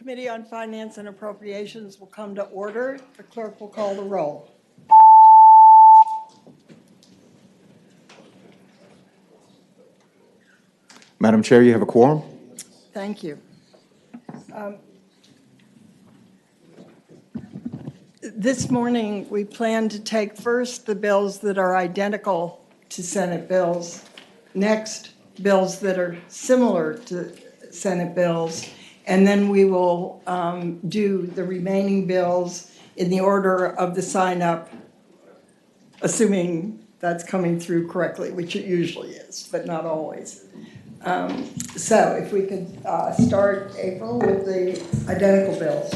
Committee on Finance and Appropriations will come to order. The clerk will call the roll. Madam Chair, you have a quorum. Thank you. This morning, we plan to take first the bills that are identical to Senate bills, next, bills that are similar to Senate bills, and then we will do the remaining bills in the order of the sign-up, assuming that's coming through correctly, which it usually is, but not always. So if we could start, April, with the identical bills.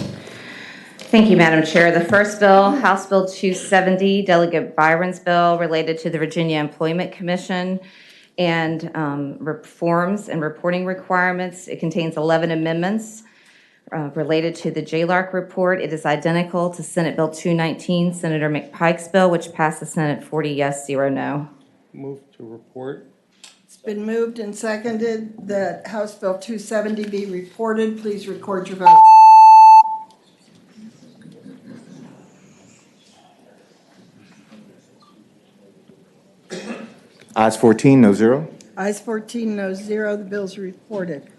Thank you, Madam Chair. The first bill, House Bill 270, Delegate Byron's bill related to the Virginia Employment Commission and reforms and reporting requirements. It contains 11 amendments related to the JLARC report. It is identical to Senate Bill 219, Senator McPike's bill, which passed the Senate 40 yes, 0 no. Move to report. It's been moved and seconded that House Bill 270 be reported. Please record your vote. Ayes 14, no zero. Ayes 14, no zero. The bill's reported.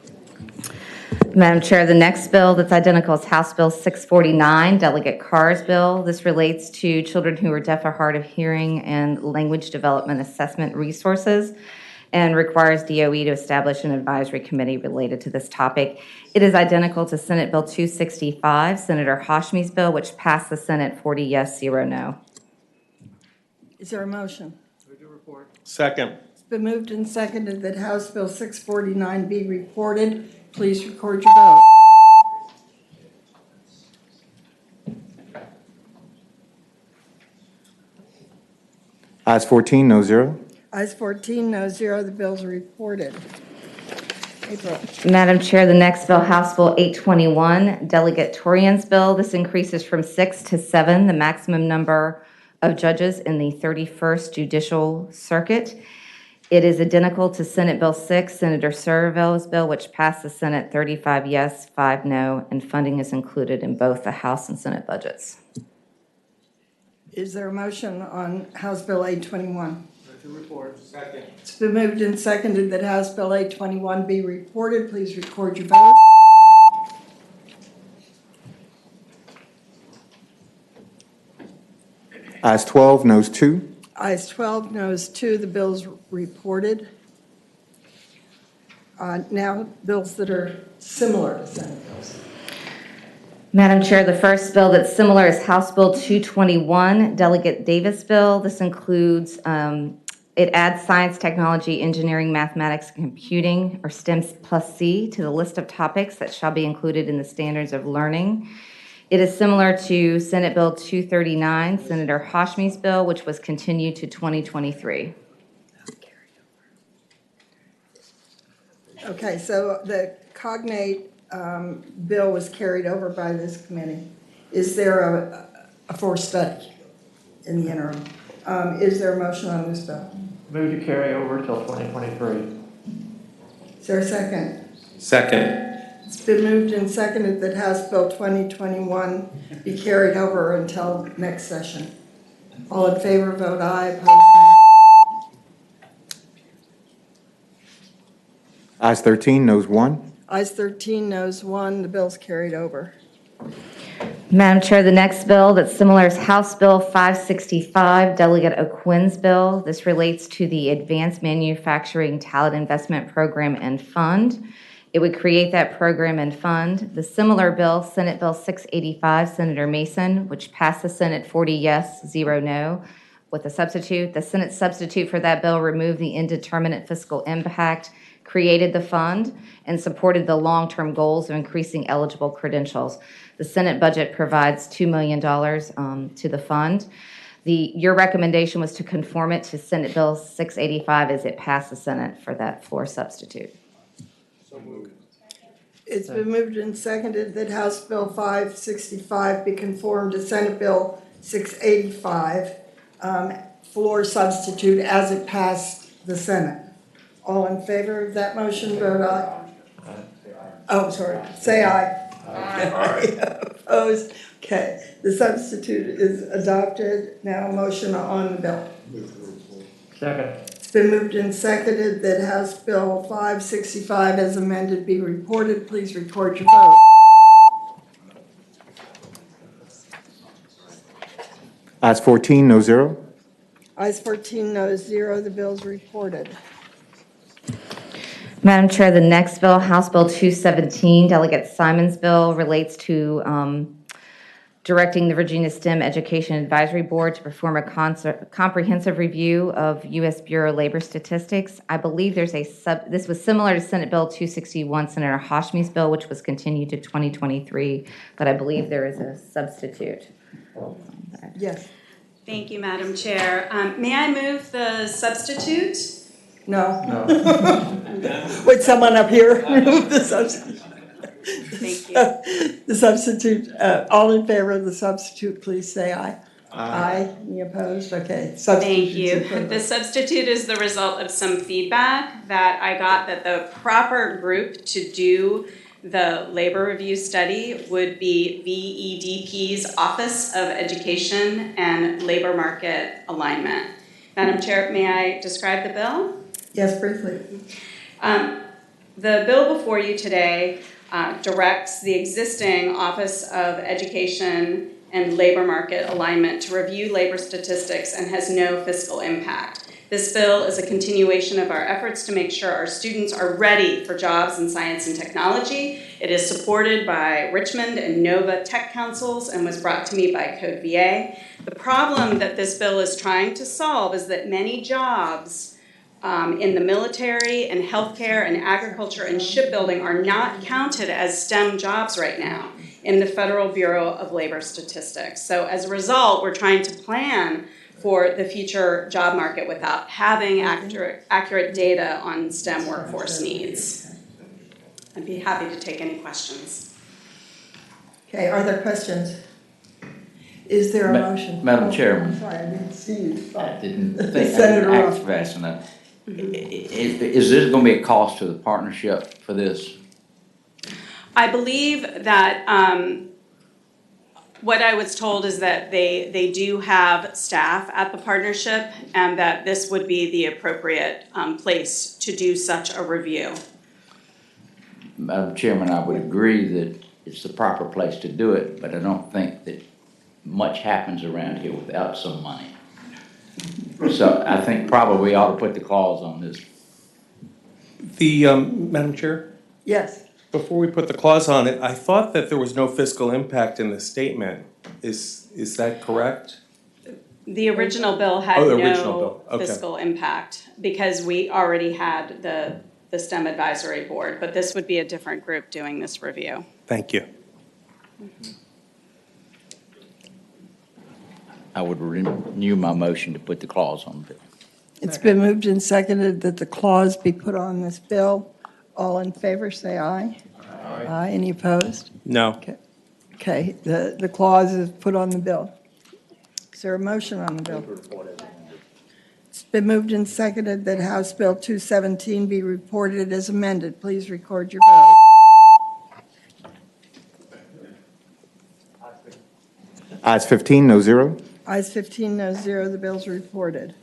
Madam Chair, the next bill that's identical is House Bill 649, Delegate Carr's bill. This relates to children who are deaf or hard of hearing and language development assessment resources and requires DOE to establish an advisory committee related to this topic. It is identical to Senate Bill 265, Senator Hashmi's bill, which passed the Senate 40 yes, 0 no. Is there a motion? Second. It's been moved and seconded that House Bill 649 be reported. Please record your vote. Ayes 14, no zero. Ayes 14, no zero. The bill's reported. April. Madam Chair, the next bill, House Bill 821, Delegate Torian's bill. This increases from 6 to 7 the maximum number of judges in the 31st Judicial Circuit. It is identical to Senate Bill 6, Senator Surville's bill, which passed the Senate 35 yes, 5 no, and funding is included in both the House and Senate budgets. Is there a motion on House Bill 821? Move to report. Second. It's been moved and seconded that House Bill 821 be reported. Please record your vote. Ayes 12, noes 2. Ayes 12, noes 2. The bill's reported. Now, bills that are similar to Senate bills. Madam Chair, the first bill that's similar is House Bill 221, Delegate Davis' bill. This includes, it adds science, technology, engineering, mathematics, and computing, or STEM plus C, to the list of topics that shall be included in the standards of learning. It is similar to Senate Bill 239, Senator Hashmi's bill, which was continued to 2023. Okay, so the cognate bill was carried over by this committee. Is there a forced study in the interim? Is there a motion on this bill? Move to carry over till 2023. Is there a second? Second. It's been moved and seconded that House Bill 2021 be carried over until next session. All in favor, vote aye. Opposed, nay. Ayes 13, noes 1. Ayes 13, noes 1. The bill's carried over. Madam Chair, the next bill that's similar is House Bill 565, Delegate O'Quinn's bill. This relates to the Advanced Manufacturing Talent Investment Program and Fund. It would create that program and fund. The similar bill, Senate Bill 685, Senator Mason, which passed the Senate 40 yes, 0 no, with a substitute. The Senate substitute for that bill removed the indeterminate fiscal impact, created the fund, and supported the long-term goals of increasing eligible credentials. The Senate budget provides $2 million to the fund. Your recommendation was to conform it to Senate Bill 685 as it passed the Senate for that floor substitute. It's been moved and seconded that House Bill 565 be conformed to Senate Bill 685, floor substitute as it passed the Senate. All in favor of that motion, vote aye. Oh, sorry, say aye. Opposed? Okay, the substitute is adopted. Now a motion on the bill. Second. It's been moved and seconded that House Bill 565 as amended be reported. Please record your vote. Ayes 14, no zero. Ayes 14, noes 0. The bill is reported. Madam Chair, the next bill, House Bill 217, Delegate Simon's bill, relates to directing the Virginia STEM Education Advisory Board to perform a comprehensive review of U.S. Bureau of Labor Statistics. I believe there's this was similar to Senate Bill 261, Senator Hashmi's bill, which was continued to 2023, but I believe there is a substitute. Yes. Thank you, Madam Chair. May I move the substitute? No? Would someone up here remove the substitute? Thank you. The substitute, all in favor of the substitute, please say aye. Aye. Any opposed? Okay. Thank you. Substitute. The substitute is the result of some feedback that I got that the proper group to do the labor review study would be VEDP's Office of Education and Labor Market Alignment. Madam Chair, may I describe the bill? Yes, briefly. The bill before you today directs the existing Office of Education and Labor Market Alignment to review labor statistics and has no fiscal impact. This bill is a continuation of our efforts to make sure our students are ready for jobs in science and technology. It is supported by Richmond and Nova Tech Councils and was brought to me by Code VA. The problem that this bill is trying to solve is that many jobs in the military and healthcare and agriculture and shipbuilding are not counted as STEM jobs right now in the Federal Bureau of Labor Statistics. So as a result, we're trying to plan for the future job market without having accurate data on STEM workforce needs. I'd be happy to take any questions. Okay, are there questions? Is there a motion? Madam Chairman. I'm sorry, I didn't see you. I didn't think I Senator didn't Ruff. act fast enough. Is this going to be a cost to the partnership for this? I believe that what I was told is that they do have staff at the partnership and that this would be the appropriate place to do such a review. Madam Chairman, I would agree that it's the proper place to do it, but I don't think that much happens around here without some money. So I think probably we ought to put the clause on this. Madam Chair, Yes. before we put the clause on it, I thought that there was no fiscal impact in the statement. Is that correct? The original bill had Oh, the original no bill. Okay. fiscal impact because we already had the STEM advisory board, but this would be a different group doing this review. Thank you. I would renew my motion to put the clause on the bill. It's been moved and seconded that the clause be put on this bill. All in favor, say aye. Aye. Any opposed? No. Okay, the clause is put on the bill. Is there a motion on the bill? It's been moved and seconded that House Bill 217 be reported as amended. Please record your vote. Ayes 15, no zero. Ayes 15, no 0. The bill's reported.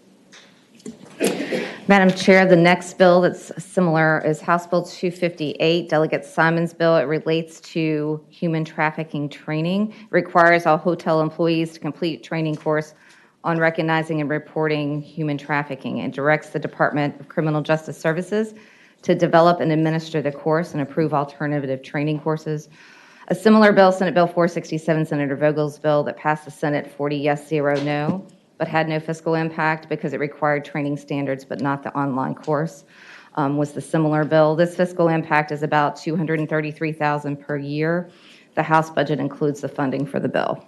Madam Chair, the next bill that's similar is House Bill 258, Delegate Simon's bill. It relates to human trafficking training. It requires all hotel employees to complete training course on recognizing and reporting human trafficking. It directs the Department of Criminal Justice Services to develop and administer the course and approve alternative training courses. A similar bill, Senate Bill 467, Senator Vogel's bill that passed the Senate 40 yes, 0 no, but had no fiscal impact because it required training standards but not the online course, was the similar bill. This fiscal impact is about $233,000 per year. The House budget includes the funding for the bill.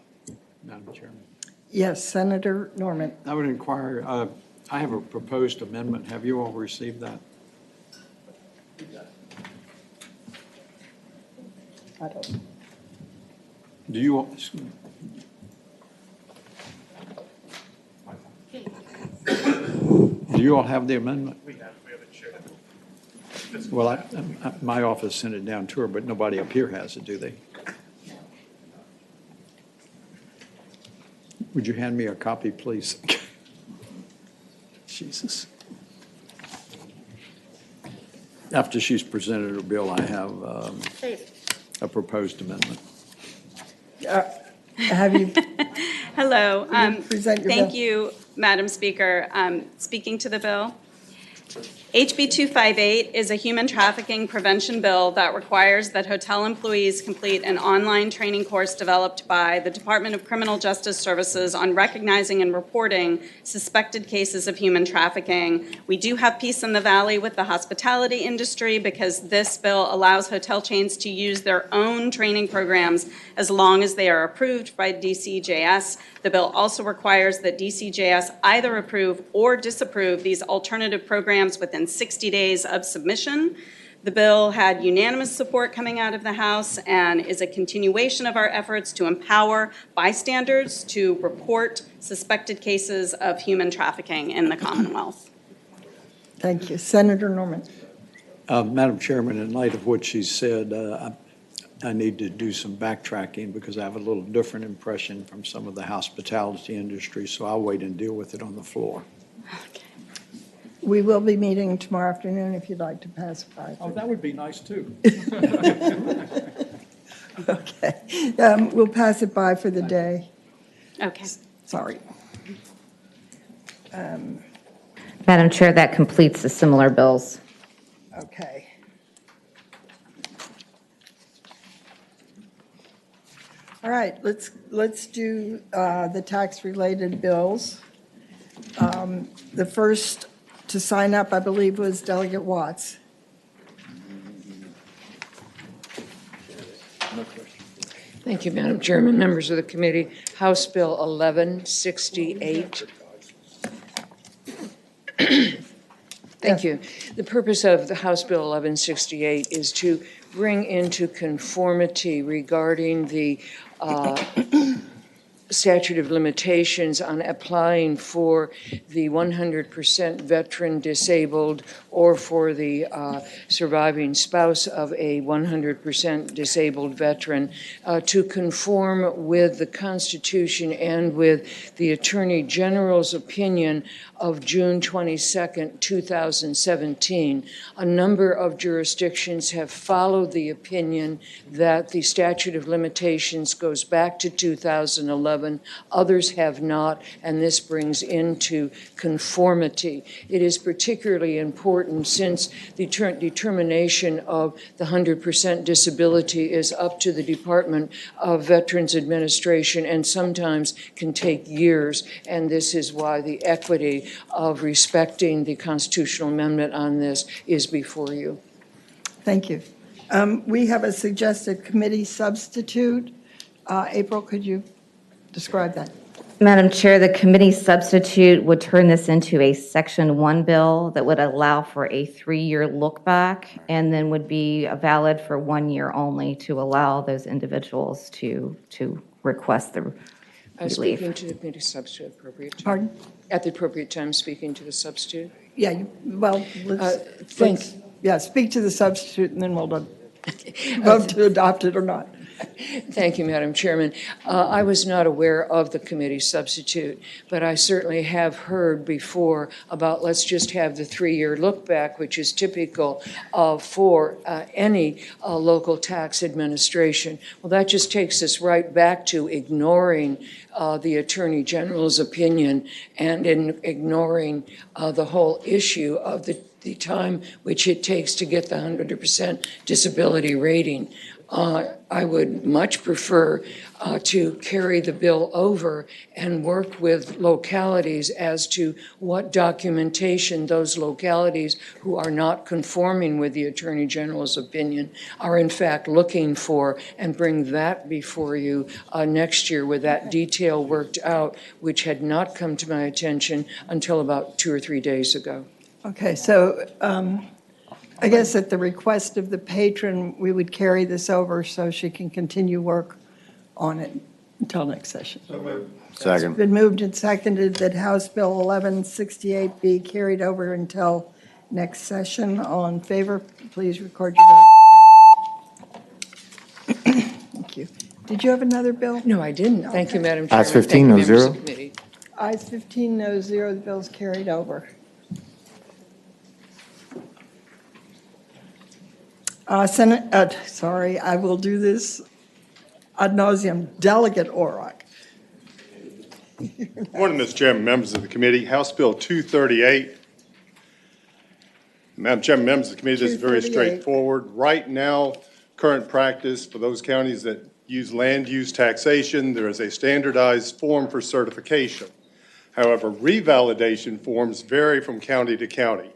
Madam Chairman, Yes, Senator Norman. I would inquire, I have a proposed amendment. Have you all received that? I don't. Do you all, do you all have the amendment? We haven't shared it. Well, my office sent it down to her, but nobody up here has it, do they? Would you hand me a copy, please? Jesus. After she's presented her bill, I have a proposed amendment. Have you, Hello. present your Thank bill. you, Madam Speaker. Speaking to the bill. HB 258 is a human trafficking prevention bill that requires that hotel employees complete an online training course developed by the Department of Criminal Justice Services on recognizing and reporting suspected cases of human trafficking. We do have peace in the valley with the hospitality industry because this bill allows hotel chains to use their own training programs as long as they are approved by DCJS. The bill also requires that DCJS either approve or disapprove these alternative programs within 60 days of submission. The bill had unanimous support coming out of the House and is a continuation of our efforts to empower bystanders to report suspected cases of human trafficking in the Commonwealth. Thank you. Senator Norman. Madam Chairman, in light of what she said, I need to do some backtracking because I have a little different impression from some of the hospitality industry, so I'll wait and deal with it on the floor. We will be meeting tomorrow afternoon if you'd like to pass by. Oh, that would be nice, too. Okay. We'll pass it by for the day. Okay. Sorry. Madam Chair, that completes the similar bills. Okay. All right, let's do the tax-related bills. The first to sign up, I believe, was Delegate Watts. Thank you, Madam Chairman, members of the committee. House Bill 1168. Thank you. The purpose of the House Bill 1168 is to bring into conformity regarding the statute of limitations on applying for the 100% veteran disabled or for the surviving spouse of a 100% disabled veteran to conform with the Constitution and with the Attorney General's opinion of June 22nd, 2017. A number of jurisdictions have followed the opinion that the statute of limitations goes back to 2011. Others have not, and this brings into conformity. It is particularly important since the determination of the 100% disability is up to the Department of Veterans Administration and sometimes can take years, and this is why the equity of respecting the constitutional amendment on this is before you. Thank you. We have a suggested committee substitute. April, could you describe that? Madam Chair, the committee substitute would turn this into a Section 1 bill that would allow for a 3-year look back and then would be valid for 1 year only to allow those individuals to request the relief. Speaking to the committee substitute, appropriate time. Pardon? At the appropriate time, speaking to the substitute. Yeah, well, speak to the substitute and then we'll vote to adopt it or not. Thank you, Madam Chairman. I was not aware of the committee substitute, but I certainly have heard before about let's just have the 3-year look back, which is typical for any local tax administration. Well, that just takes us right back to ignoring the Attorney General's opinion and in ignoring the whole issue of the time which it takes to get the 100% disability rating. I would much prefer to carry the bill over and work with localities as to what documentation those localities who are not conforming with the Attorney General's opinion are in fact looking for, and bring that before you next year with that detail worked out, which had not come to my attention until about 2 or 3 days ago. Okay, so I guess at the request of the patron, we would carry this over so she can continue work on it until next session. Second. It's been moved and seconded that House Bill 1168 be carried over until next session. All in favor, please record your vote. Thank you. Did Did you have another bill? No, I didn't. Thank you, Madam Chairman. Ayes 15, no Thank you, members of zero. the committee. Ayes 15, no zero, the bill's carried over. I will do this ad nauseum. Delegate Orrock. Morning, Mr. Chairman, members of the committee. House Bill 238. Madam Chairman, members of the committee, this is very 238. straightforward. Right now, current practice for those counties that use land use taxation, there is a standardized form for certification. However, revalidation forms vary from county to county.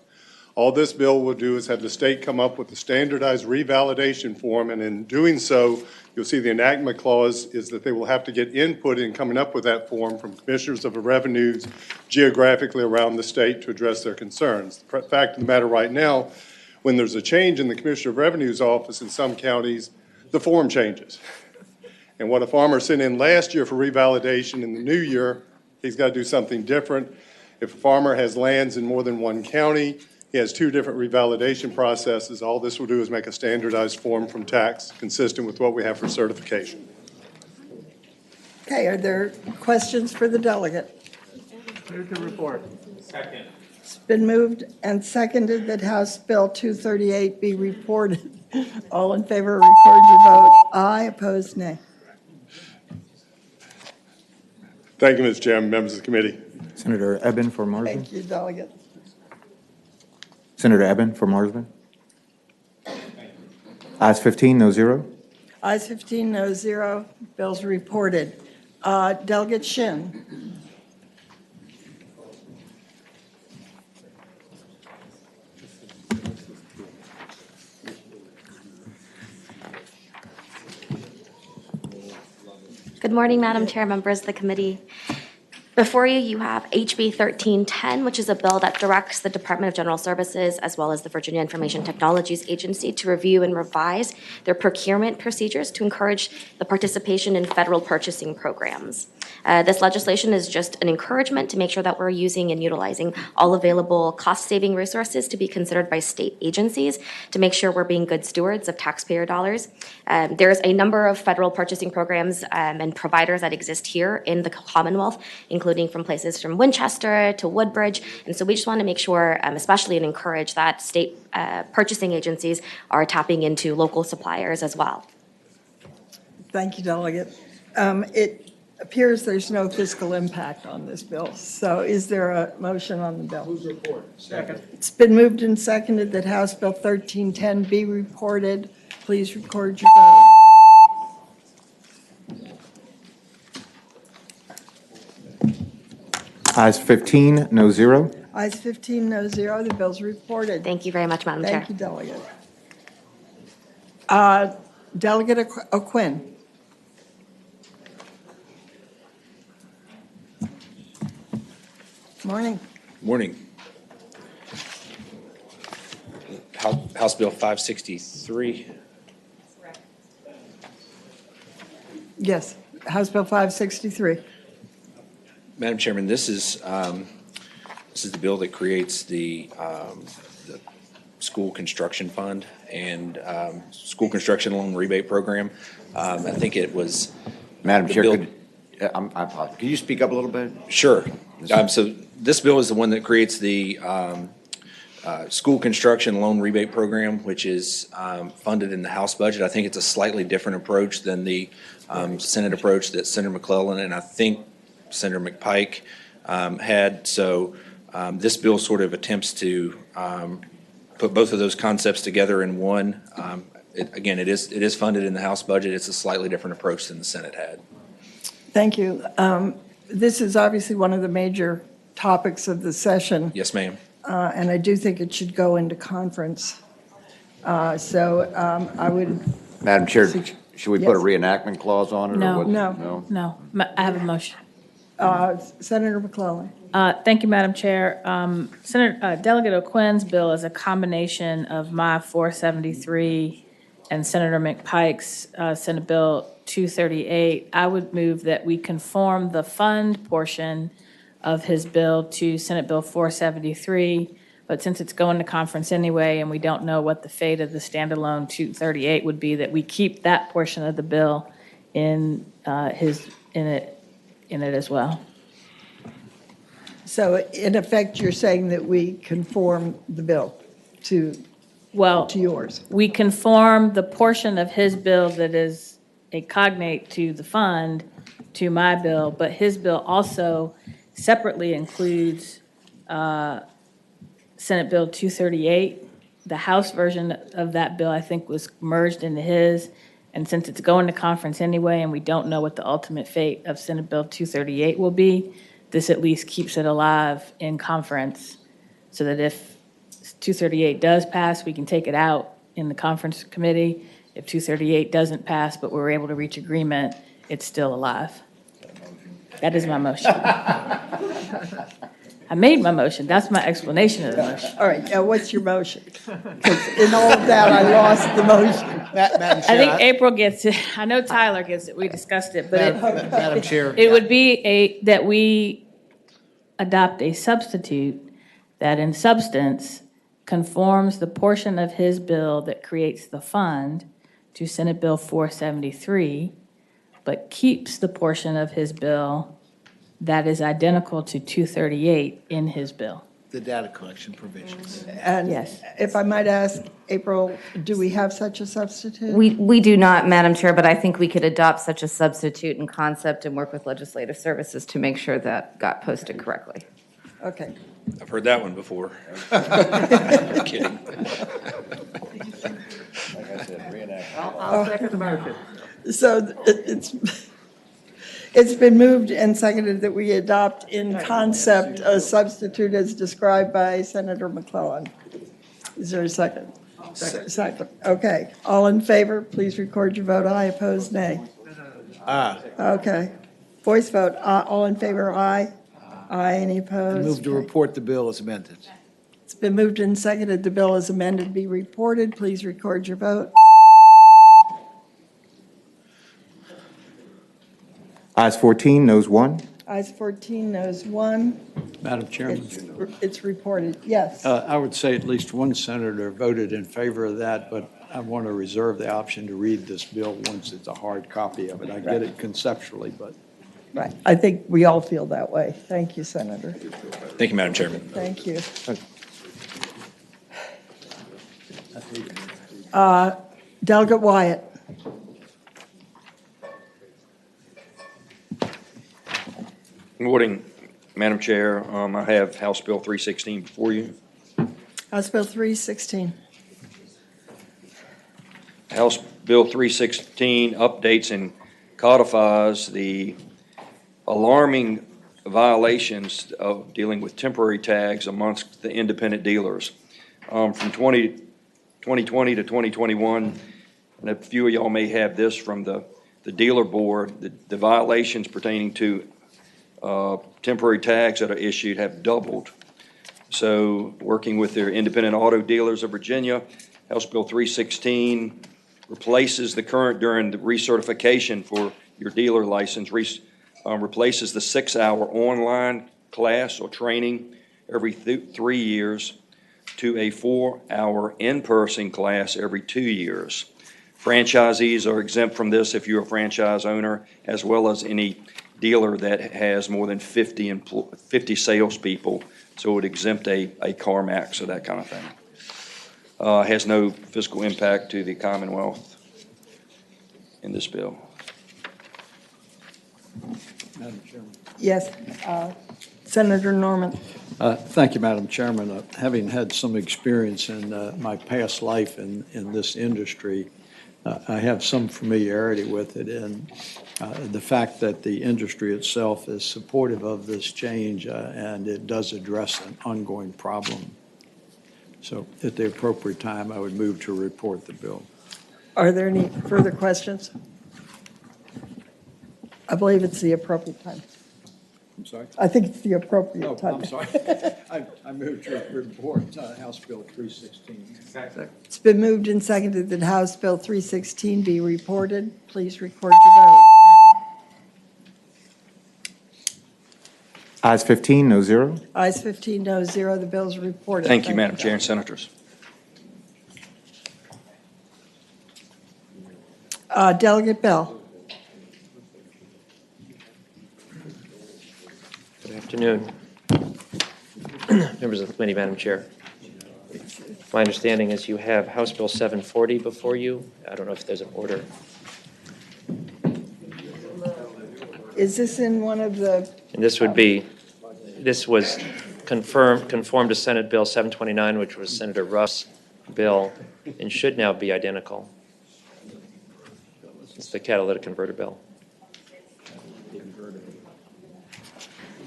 All this bill will do is have the state come up with a standardized revalidation form, and in doing so, you'll see the enactment clause is that they will have to get input in coming up with that form from commissioners of the revenues geographically around the state to address their concerns. The fact of the matter right now, when there's a change in the Commissioner of Revenue's office in some counties, the form changes. And what a farmer sent in last year for revalidation in the new year, he's got to do something different. If a farmer has lands in more than one county, he has two different revalidation processes. All this will do is make a standardized form from tax consistent with what we have for certification. Okay, are there questions for the delegate? Move to report. Second. It's been moved and seconded that House Bill 238 be reported. All in favor, record your vote. Aye, opposed, nay. Thank you, Mr. Chairman, members of the committee. Senator Eben for Marsden. Thank you, delegate. Senator Eben for Marsden. Ayes 15, no zero. Ayes 15, no zero. Bill's reported. Delegate Shin. Good morning, Madam Chair, members of the committee. Before you, you have HB 1310, which is a bill that directs the Department of General Services as well as the Virginia Information Technologies Agency to review and revise their procurement procedures to encourage the participation in federal purchasing programs. This legislation is just an encouragement to make sure that we're using and utilizing all available cost-saving resources to be considered by state agencies to make sure we're being good stewards of taxpayer dollars. There's a number of federal purchasing programs and providers that exist here in the Commonwealth, including from places from Winchester to Woodbridge. And so we just want to make sure, especially and encourage that state purchasing agencies are tapping into local suppliers as well. Thank you, delegate. It appears there's no fiscal impact on this bill. So is there a motion on the bill? Move to report. Second. It's been moved and seconded that House Bill 1310 be reported. Please record your vote. Ayes 15, no zero. Ayes 15, no zero. The bill's reported. Thank you very much, Madam Chair. Thank you, delegate. Delegate O'Quinn. Morning. Morning. House Bill 563. Yes, House Bill 563. Madam Chairman, this is the bill that creates the school construction fund and school construction loan rebate program. I think it was. Madam Chair, bill, I apologize. Could you speak up a little bit? Sure. So this bill is the one that creates the school construction loan rebate program, which is funded in the House budget. I think it's a slightly different approach than the Senate approach that Senator McClellan and I think Senator McPike had. So this bill sort of attempts to put both of those concepts together in one. Again, it is funded in the House budget. It's a slightly different approach than the Senate had. Thank you. This is obviously one of the major topics of the session. Yes, ma'am. And I do think it should go into conference. I would. Madam Chair, should we put a Yes. reenactment clause on it? No. Or what? No. No, I have a motion. Senator McClellan. Thank you, Madam Chair. Delegate O'Quinn's bill is a combination of my 473 and Senator McPike's Senate Bill 238. I would move that we conform the fund portion of his bill to Senate Bill 473, but since it's going to conference anyway and we don't know what the fate of the standalone 238 would be, that we keep that portion of the bill in it as well. So in effect, you're saying that we conform the bill to yours? We conform the portion of his bill that is a cognate to the fund to my bill, but his bill also separately includes Senate Bill 238. The House version of that bill, I think, was merged into his. And since it's going to conference anyway, and we don't know what the ultimate fate of Senate Bill 238 will be, this at least keeps it alive in conference so that if 238 does pass, we can take it out in the conference committee. If 238 doesn't pass, but we're able to reach agreement, it's still alive. That is my motion. I made my motion. That's my explanation of the motion. All right, now what's your motion? Because in all of that, I lost the motion. Madam Chair. I think April gets it. I know Tyler gets it. We discussed it, but Madam Chair. it would be that we adopt a substitute that in substance conforms the portion of his bill that creates the fund to Senate Bill 473, but keeps the portion of his bill that is identical to 238 in his bill. The data collection provisions. And Yes. if I might ask, April, do we have such a substitute? We do not, Madam Chair, but I think we could adopt such a substitute in concept and work with legislative services to make sure that got posted correctly. Okay. I've heard that one before. I'm kidding. I'll second the motion. So it's been moved and seconded that we adopt in concept a substitute as described by Senator McClellan. Is there a second? Second. Okay. All in favor, please record your vote. Aye. Opposed, nay. Aye. Okay. Voice vote. All in favor, aye. Aye. Any opposed? Move to report the bill as amended. It's been moved and seconded. The bill is amended be reported. Please record your vote. Ayes 14, noes 1. Ayes 14, noes 1. Madam Chairman, It's reported. Yes. I would say at least one senator voted in favor of that, but I want to reserve the option to read this bill once it's a hard copy of it. I get it conceptually, but. Right. I think we all feel that way. Thank you, Senator. Thank you, Madam Chairman. Thank you. Delegate Wyatt. Good morning, Madam Chair. I have House Bill 316 before you. House Bill 316. House Bill 316 updates and codifies the alarming violations of dealing with temporary tags amongst the independent dealers. From 2020 to 2021, and a few of y'all may have this from the dealer board, the violations pertaining to temporary tags that are issued have doubled. So working with their independent auto dealers of Virginia, House Bill 316 replaces the current during the recertification for your dealer license, replaces the 6-hour online class or training every 3 years to a 4-hour in-person class every 2 years. Franchisees are exempt from this if you're a franchise owner, as well as any dealer that has more than 50 salespeople, so it would exempt a CarMax or that kind of thing. Has no fiscal impact to the Commonwealth in this bill. Madam Chairman. Yes. Senator Norman. Thank you, Madam Chairman. Having had some experience in my past life in this industry, I have some familiarity with it, and the fact that the industry itself is supportive of this change and it does address an ongoing problem. So at the appropriate time, I would move to report the bill. Are there any further questions? I believe it's the appropriate time. I'm sorry? I think it's the appropriate time. I'm sorry. I moved to report House Bill 316. It's been moved and seconded that House Bill 316 be reported. Please record your vote. Ayes 15, no 0. Ayes 15, no 0. The bill is reported. Thank you, Madam Chair and Senators. Delegate Bell. Afternoon. Members of the committee, Madam Chair. My understanding is you have House Bill 740 before you. I don't know if there's an order. Is this in one of the? And this was conformed to Senate Bill 729, which was Senator Ruff's bill, and should now be identical. It's the catalytic converter bill.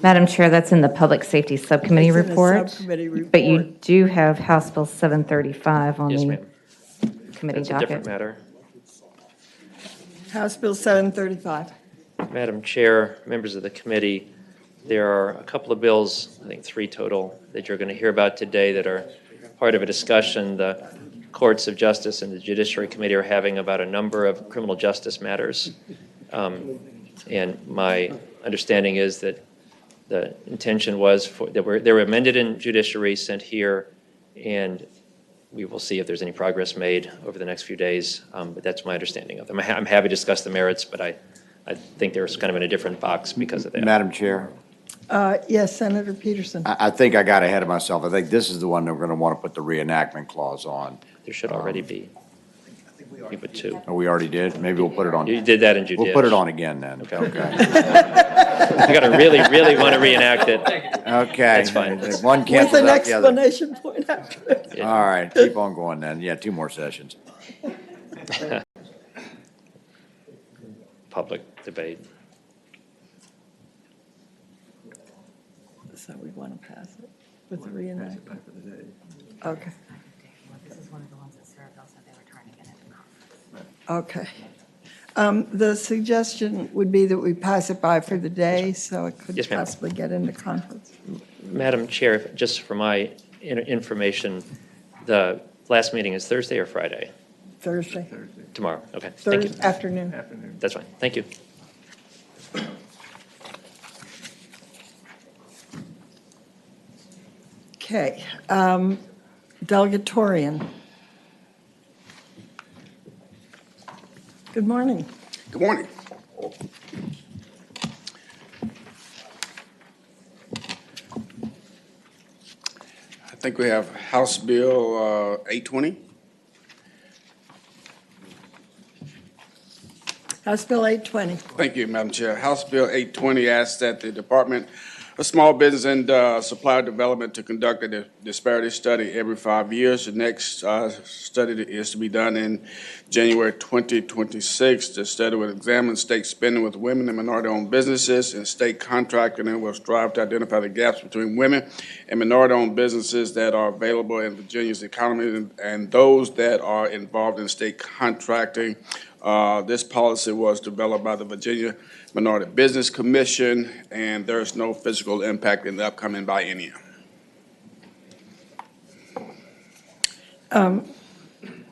Madam Chair, that's in the Public Safety Subcommittee It's in the report. subcommittee But you report. do have House Bill 735 on Yes, the ma'am. committee That's a different docket. matter. House Bill 735. Madam Chair, members of the committee, there are a couple of bills, I think 3 total, that you're going to hear about today that are part of a discussion the courts of justice and the Judiciary Committee are having about a number of criminal justice matters. And my understanding is that the intention was they were amended in Judiciary, sent here, and we will see if there's any progress made over the next few days. But that's my understanding of them. I'm happy to discuss the merits, but I think they're kind of in a different box because of that. Madam Chair, Yes, Senator Peterson. I think I got ahead of myself. I think this is the one that we're going to want to put the reenactment clause on. There should already be. You put 2. Oh, we already did? Maybe we'll put it on. You did that in Judiciary. We'll put it on again then. Okay. You got to really, really want to reenact it. Okay. That's fine. One With cancels an out the other. explanation point after it. All right, keep on going then. Yeah, 2 more sessions. Public debate. So we want to pass it with the reenactment? Okay. This is one of the ones that Cerebral said they were trying to get into. Okay. The suggestion would be that we pass it by for the day, so it could Yes, ma'am. possibly get into conference. Madam Chair, just for my information, the last meeting is Thursday or Friday? Thursday. Tomorrow, okay. Thank you. Thursday afternoon. That's fine, thank you. Okay. Delegatorian. Good morning. Good morning. I think we have House Bill 820. House Bill 820. Thank you, Madam Chair. House Bill 820 asks that the Department of Small Business and Supplier Development to conduct a disparity study every 5 years. The next study is to be done in January 2026. The study will examine state spending with women and minority-owned businesses and state contracting, and will strive to identify the gaps between women and minority-owned businesses that are available in Virginia's economy and those that are involved in state contracting. This policy was developed by the Virginia Minority Business Commission, and there is no physical impact in the upcoming biennium.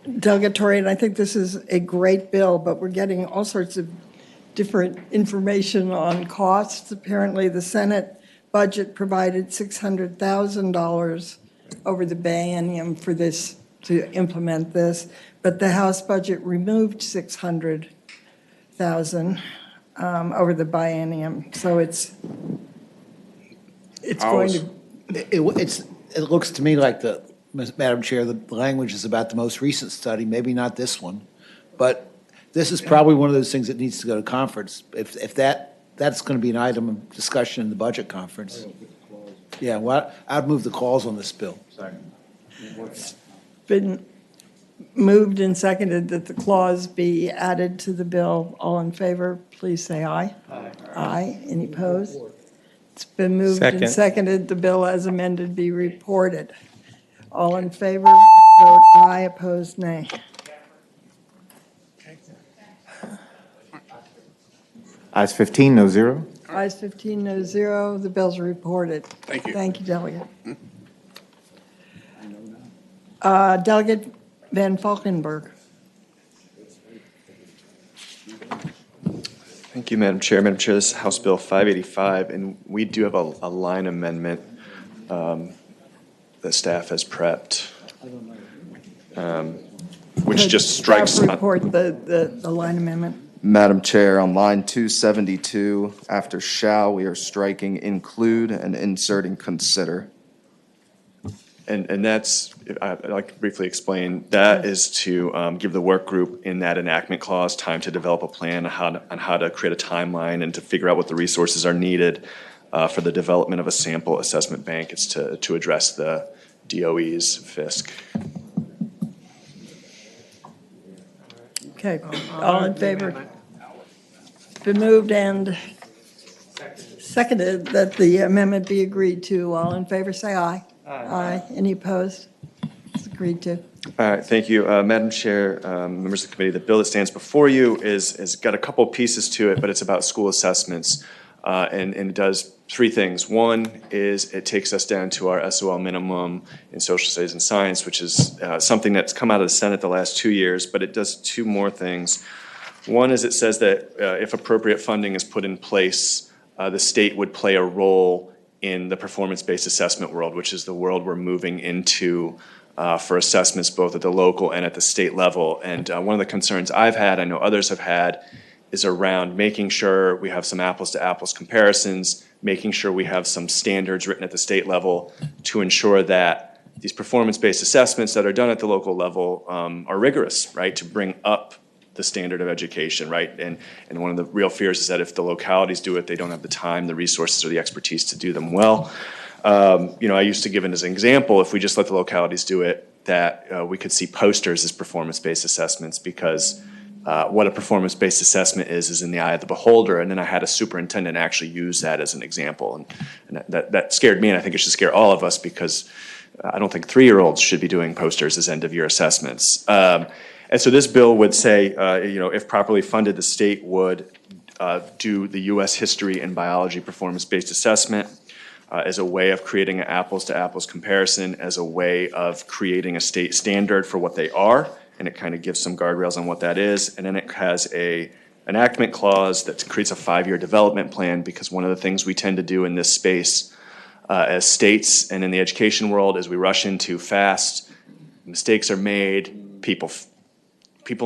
Delegatorian, I think this is a great bill, but we're getting all sorts of different information on costs. Apparently, the Senate budget provided $600,000 over the biennium for this, to implement this, but the House budget removed $600,000 over the biennium. So it's going to. It looks to me like Madam Chair, the language is about the most recent study, maybe not this one, but this is probably one of those things that needs to go to conference. If that's going to be an item of discussion in the budget conference. Yeah, well, I'd move the calls on this bill. Been moved and seconded that the clause be added to the bill. All in favor, please say aye. Aye. Aye. Any opposed? It's been moved and seconded, the bill as amended be reported. All in favor, vote aye. Opposed, nay. Ayes 15, no zero. Ayes 15, no zero. The bill's reported. Thank you. Thank you, Delegate. Delegate Van Valkenburg. Thank you, Madam Chair. Madam Chair, this is House Bill 585, and we do have a line amendment that staff has prepped, which just strikes. Staff report the line amendment. Madam Chair, on line 272, after shall, we are striking include and inserting consider. And that's, I'd like to briefly explain, that is to give the work group in that enactment clause time to develop a plan on how to create a timeline and to figure out what the resources are needed for the development of a sample assessment bank. It's to address the DOE's FISC. Okay, all in favor? Been moved and seconded that the amendment be agreed to. All in favor, say aye. Aye. Any opposed? It's agreed to. All right, thank you. Madam Chair, members of the committee, the bill that stands before you is got a couple pieces to it, but it's about school assessments. And it does three things. One is it takes us down to our SOL minimum in social studies and science, which is something that's come out of the Senate the last 2 years, but it does two more things. One is it says that if appropriate funding is put in place, the state would play a role in the performance-based assessment world, which is the world we're moving into for assessments both at the local and at the state level. And one of the concerns I've had, I know others have had, is around making sure we have some apples-to-apples comparisons, making sure we have some standards written at the state level to ensure that these performance-based assessments that are done at the local level are rigorous, right, to bring up the standard of education, right? And one of the real fears is that if the localities do it, they don't have the time, the resources, or the expertise to do them well. I used to give it as an example, if we just let the localities do it, that we could see posters as performance-based assessments because what a performance-based assessment is in the eye of the beholder. And then I had a superintendent actually use that as an example. And that scared me, and I think it should scare all of us because I don't think 3-year-olds should be doing posters as end-of-year assessments. And so this bill would say, if properly funded, the state would do the U.S. history and biology performance-based assessment as a way of creating an apples-to-apples comparison, as a way of creating a state standard for what they are, and it kind of gives some guardrails on what that is. And then it has a enactment clause that creates a 5-year development plan, because one of the things we tend to do in this space as states and in the education world is we rush in too fast, mistakes are made, people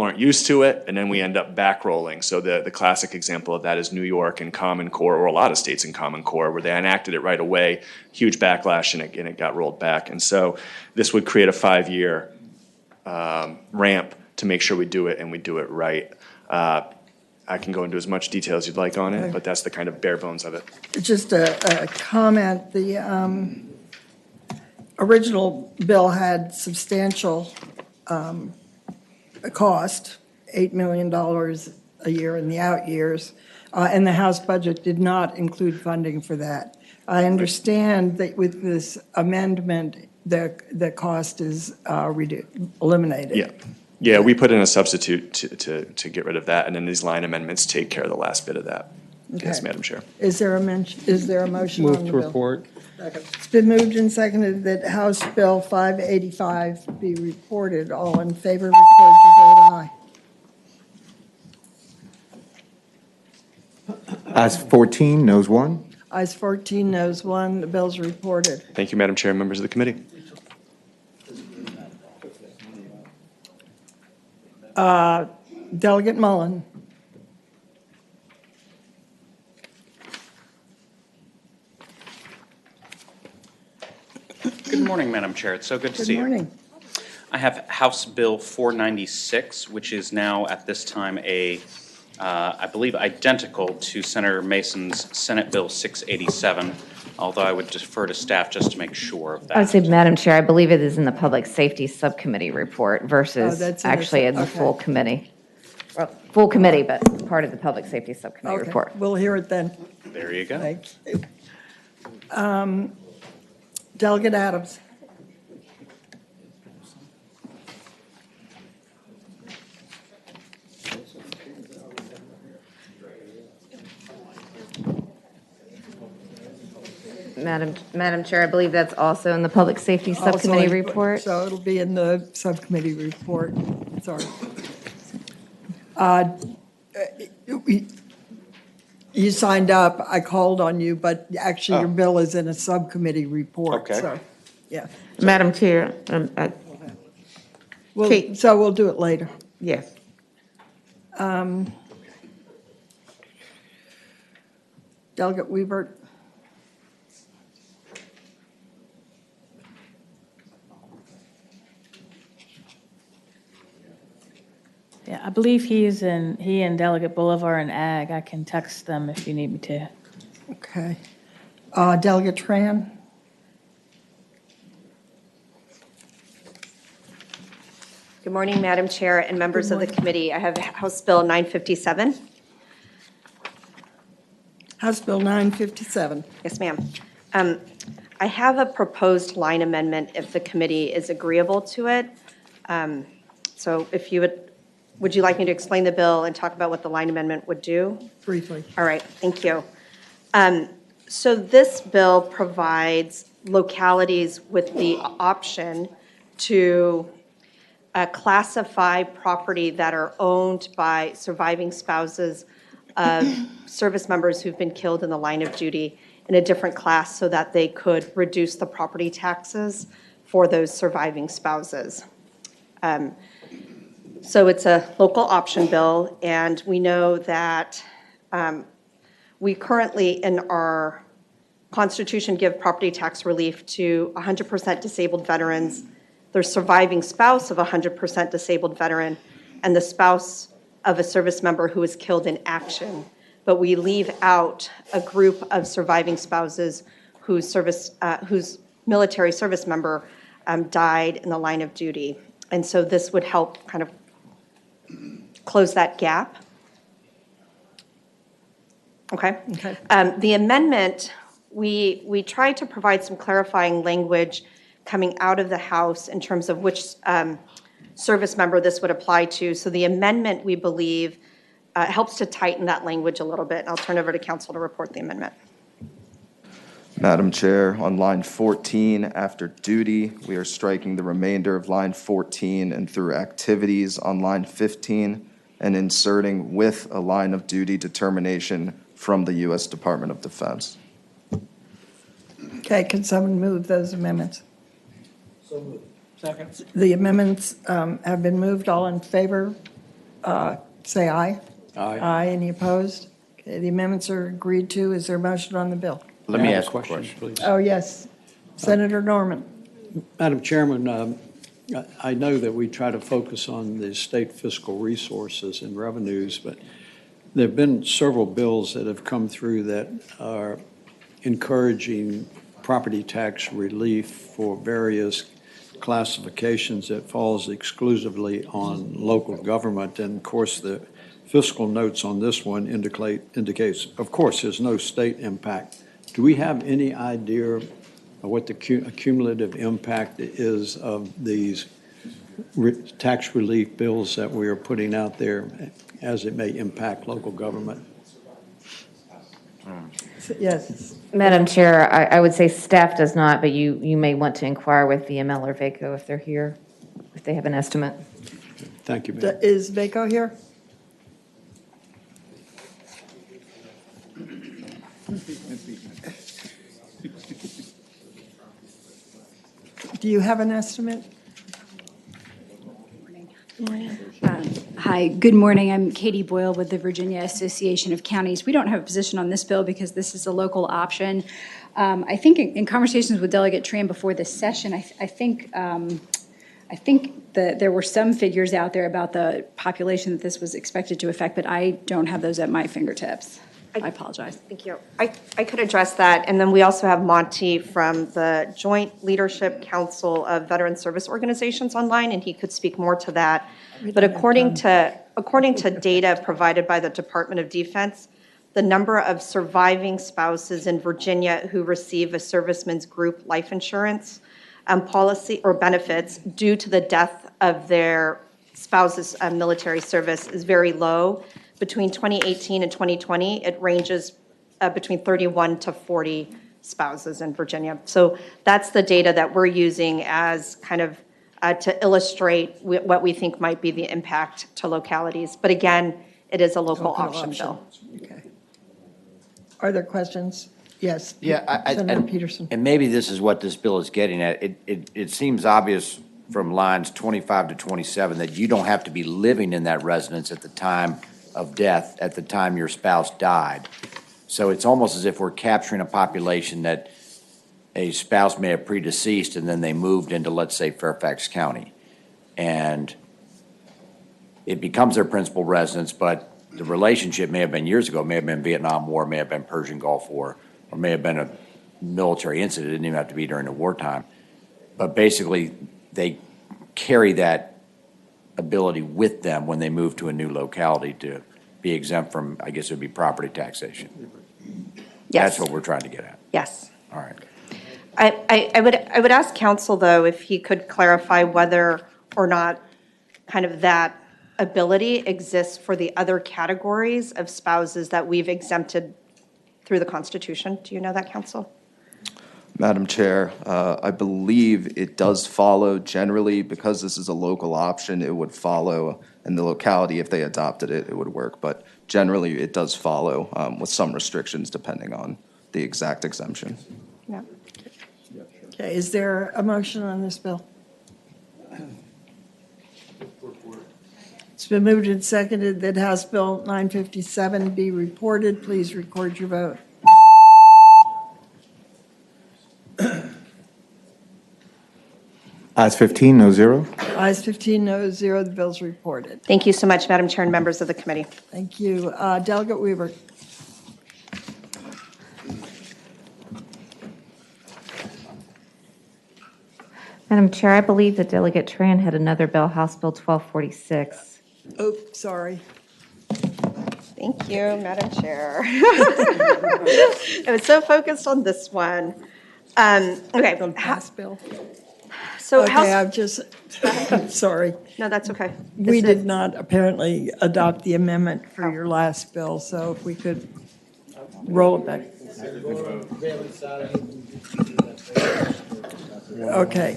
aren't used to it, and then we end up back-rolling. So the classic example of that is New York and Common Core, or a lot of states in Common Core, where they enacted it right away, huge backlash, and it got rolled back. And so this would create a 5-year ramp to make sure we do it and we do it right. I can go into as much detail as you'd like on it, but that's the kind of bare bones of it. Just a comment, the original bill had substantial cost, $8 million a year in the out years, and the House budget did not include funding for that. I understand that with this amendment, the cost is eliminated. Yeah, we put in a substitute to get rid of that, and then these line amendments take care of the last bit of that. Okay. Yes, Madam Chair. Is there a motion on the bill? Move to report. It's been moved and seconded that House Bill 585 be reported. All in favor, record your vote aye. Ayes 14, noes 1. Ayes 14, noes 1. The bill's reported. Thank you, Madam Chair, members of the committee. Delegate Mullen. Good morning, Madam Chair. It's so good to see you. Good morning. I have House Bill 496, which is now at this time I believe, identical to Senator Mason's Senate Bill 687, although I would defer to staff just to make sure of that. I would say, Madam Chair, I believe it is in the Public Safety Subcommittee report versus that's in actually in the full committee. Well, full committee, but part of the Public Safety Subcommittee report. We'll hear it then. There you go. Thank you. Delegate Adams. Madam Chair, I believe that's also in the Public Safety Subcommittee Also, report. So it'll be in the subcommittee report. Sorry. You signed up, I called on you, but actually your bill is in a subcommittee report. Okay. So, yeah. Madam Chair, So we'll do it later. yes. Delegate Weaver. Yeah, I believe he and Delegate Bolivar and Ag. I can text them if you need me to. Okay. Delegate Tran. Good morning, Madam Chair and members of the committee. I have House Bill 957. House Bill 957. Yes, ma'am. I have a proposed line amendment if the committee is agreeable to it. So if you would you like me to explain the bill and talk about what the line amendment would do? Briefly. All right, thank you. So this bill provides localities with the option to classify property that are owned by surviving spouses of service members who've been killed in the line of duty in a different class so that they could reduce the property taxes for those surviving spouses. So it's a local option bill, and we know that we currently in our Constitution give property tax relief to 100% disabled veterans, their surviving spouse of a 100% disabled veteran, and the spouse of a service member who was killed in action. But we leave out a group of surviving spouses whose military service member died in the line of duty. And so this would help kind of close that gap. Okay. The amendment, we tried to provide some clarifying language coming out of the House in terms of which service member this would apply to. So the amendment, we believe, helps to tighten that language a little bit. I'll turn over to council to report the amendment. Madam Chair, on line 14, after duty, we are striking the remainder of line 14 and through activities on line 15 and inserting with a line of duty determination from the U.S. Department of Defense. Okay, can someone move those amendments? So moved. Second. The amendments have been moved. All in favor, say aye. Aye. Aye. Any opposed? Okay, the amendments are agreed to. Is there a motion on the bill? Let me ask a question, please. Oh, yes. Senator Norman. Madam Chairman, I know that we try to focus on the state fiscal resources and revenues, but there have been several bills that have come through that are encouraging property tax relief for various classifications that falls exclusively on local government. And of course, the fiscal notes on this one indicates, of course, there's no state impact. Do we have any idea of what the cumulative impact is of these tax relief bills that we are putting out there as it may impact local government? Yes. Madam Chair, I would say staff does not, but you may want to inquire with VML or VACO if they're here, if they have an estimate. Thank you, ma'am. Is VACO here? Do you have an estimate? Hi, good morning. I'm Katie Boyle with the Virginia Association of Counties. We don't have a position on this bill because this is a local option. I think in conversations with Delegate Tran before this session, I think that there were some figures out there about the population that this was expected to affect, but I don't have those at my fingertips. I apologize. Thank you. I could address that. And then we also have Monty from the Joint Leadership Council of Veteran Service Organizations online, and he could speak more to that. But according to data provided by the Department of Defense, the number of surviving spouses in Virginia who receive a serviceman's group life insurance policy or benefits due to the death of their spouse's military service is very low. Between 2018 and 2020, it ranges between 31 to 40 spouses in Virginia. So that's the data that we're using as kind of to illustrate what we think might be the impact to localities. But again, it is a local option bill. Okay. Are there questions? Yes. Yeah, Senator Peterson. And maybe this is what this bill is getting at. It seems obvious from lines 25 to 27 that you don't have to be living in that residence at the time of death, at the time your spouse died. So it's almost as if we're capturing a population that a spouse may have predeceased and then they moved into, let's say, Fairfax County. And it becomes their principal residence, but the relationship may have been years ago, may have been Vietnam War, may have been Persian Gulf War, or may have been a military incident. It didn't even have to be during the wartime. But basically, they carry that ability with them when they move to a new locality to be exempt from, I guess it would be property taxation. Yes. That's what we're trying to get at. Yes. All right. I would ask counsel, though, if he could clarify whether or not kind of that ability exists for the other categories of spouses that we've exempted through the Constitution. Do you know that, counsel? Madam Chair, I believe it does follow generally, because this is a local option, it would follow in the locality. If they adopted it, it would work. But generally, it does follow with some restrictions depending on the exact exemption. Yeah. Okay, is there a motion on this bill? It's been moved and seconded that House Bill 957 be reported. Please record your vote. Ayes 15, no zero. Ayes 15, no zero. The bill's reported. Thank you so much, Madam Chair and members of the committee. Thank you. Delegate Weaver. Madam Chair, I believe that Delegate Tran had another bill, House Bill 1246. Oh, sorry. Thank you, Madam Chair. I was so focused on this one. Okay. The last bill. So Okay, House. I'm just, sorry. No, that's okay. We Is did it- not apparently adopt the amendment for your last bill, so if we could roll it back. Okay.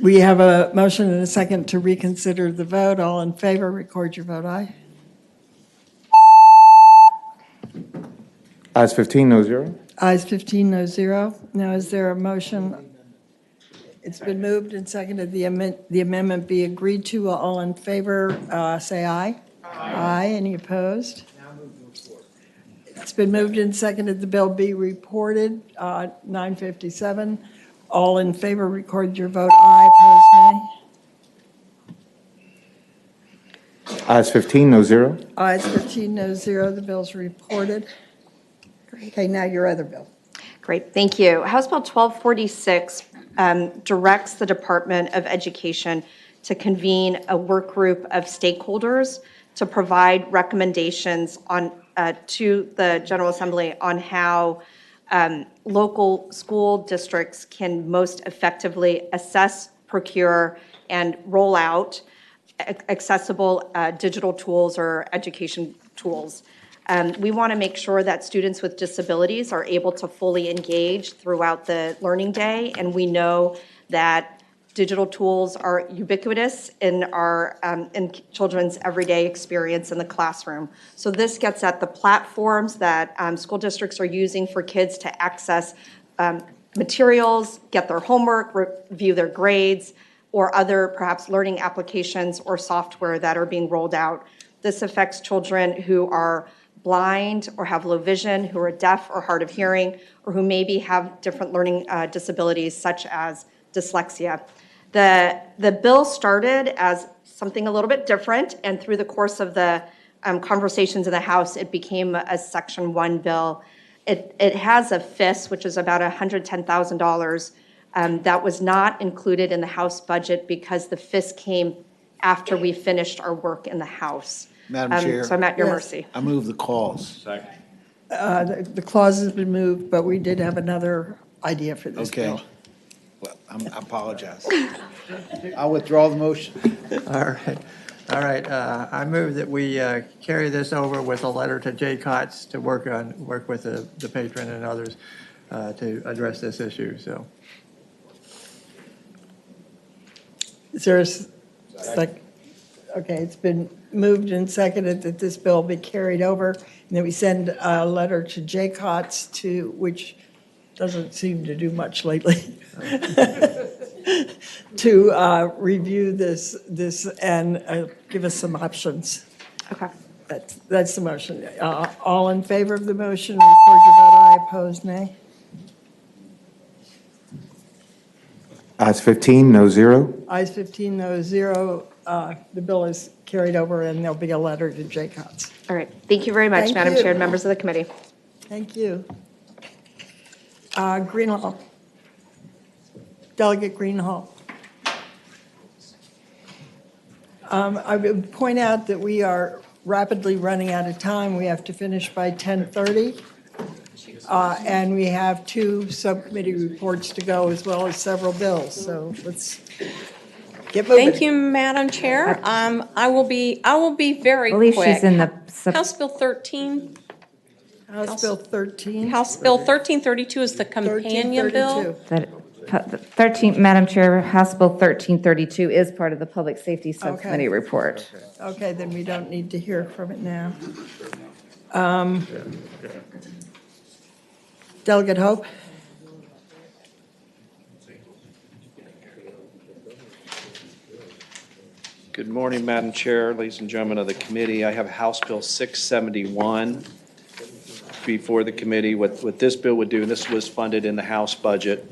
We have a motion and a second to reconsider the vote. All in favor, record your vote aye. Ayes 15, no zero. Ayes 15, no zero. Now, is there a motion? It's been moved and seconded the amendment be agreed to. All in favor, say aye. Aye. Any opposed? It's been moved and seconded the bill be reported. 957. All in favor, record your vote aye. Opposed, nay. Ayes 15, no zero. Ayes 15, no zero. The bill's reported. Okay, now your other bill. Great, thank you. House Bill 1246 directs the Department of Education to convene a work group of stakeholders to provide recommendations on to the General Assembly on how local school districts can most effectively assess, procure, and roll out accessible digital tools or education tools. We want to make sure that students with disabilities are able to fully engage throughout the learning day, and we know that digital tools are ubiquitous in our in children's everyday experience in the classroom. So this gets at the platforms that school districts are using for kids to access materials, get their homework, review their grades, or other perhaps learning applications or software that are being rolled out. This affects children who are blind or have low vision, who are deaf or hard of hearing, or who maybe have different learning disabilities such as dyslexia. The bill started as something a little bit different, and through the course of the conversations in the House, it became a Section 1 bill. It has a FIS, which is about $110,000, that was not included in the House budget because the FIS came after we finished our work in the House. Madam Chair. So I'm at your Yes. mercy. I move the calls. The clause has been moved, but we did have another idea for this Okay. bill. Well, I apologize. I'll withdraw the motion. All right. I move that we carry this over with a letter to Jay Cotts to work with the patron and others to address this issue, so. Is there a second? Okay, it's been moved and seconded that this bill be carried over, and that we send a letter to Jay Cotts which doesn't seem to do much lately, to review this and give us some options. Okay. That's the motion. All in favor of the motion, record your vote aye, opposed nay. Ayes 15, no zero. Ayes 15, no zero. The bill is carried over, and there'll be a letter to Jay Cotts. All right, thank you very much, Thank Madam you. Chair and members of the committee. Thank you. Greenhall. Delegate Greenhall. I would point out that we are rapidly running out of time. We have to finish by 10:30. And we have 2 subcommittee reports to go, as well as several bills. So let's get moving. Thank you, Madam Chair. I will be very I believe quick. she's in the House Bill 13. House Bill 13. House Bill 1332 is the companion bill. 1332. Madam Chair, House Bill 1332 is part of the Public Safety Subcommittee report. Okay, then we don't need to hear from it now. Delegate Hope. Good morning, Madam Chair, ladies and gentlemen of the committee. I have House Bill 671 before the committee. What this bill would do, and this was funded in the House budget,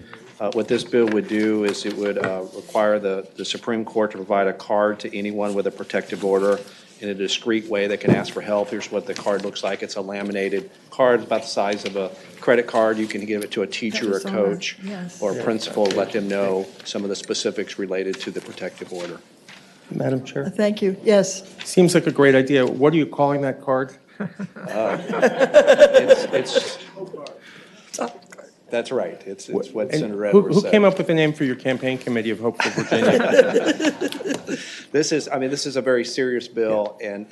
what this bill would do is it would require the Supreme Court to provide a card to anyone with a protective order in a discreet way that can ask for help. Here's what the card looks like. It's a laminated card about the size of a credit card. You can give it to a teacher or coach or a principal, let them know some of the specifics related to the protective order. Madam Chair? Thank you. Yes. Seems like a great idea. What are you calling that card? That's right. It's what And Senator Edwards who said. came up with the name for your campaign committee of Hope for Virginia? This is a very serious bill, and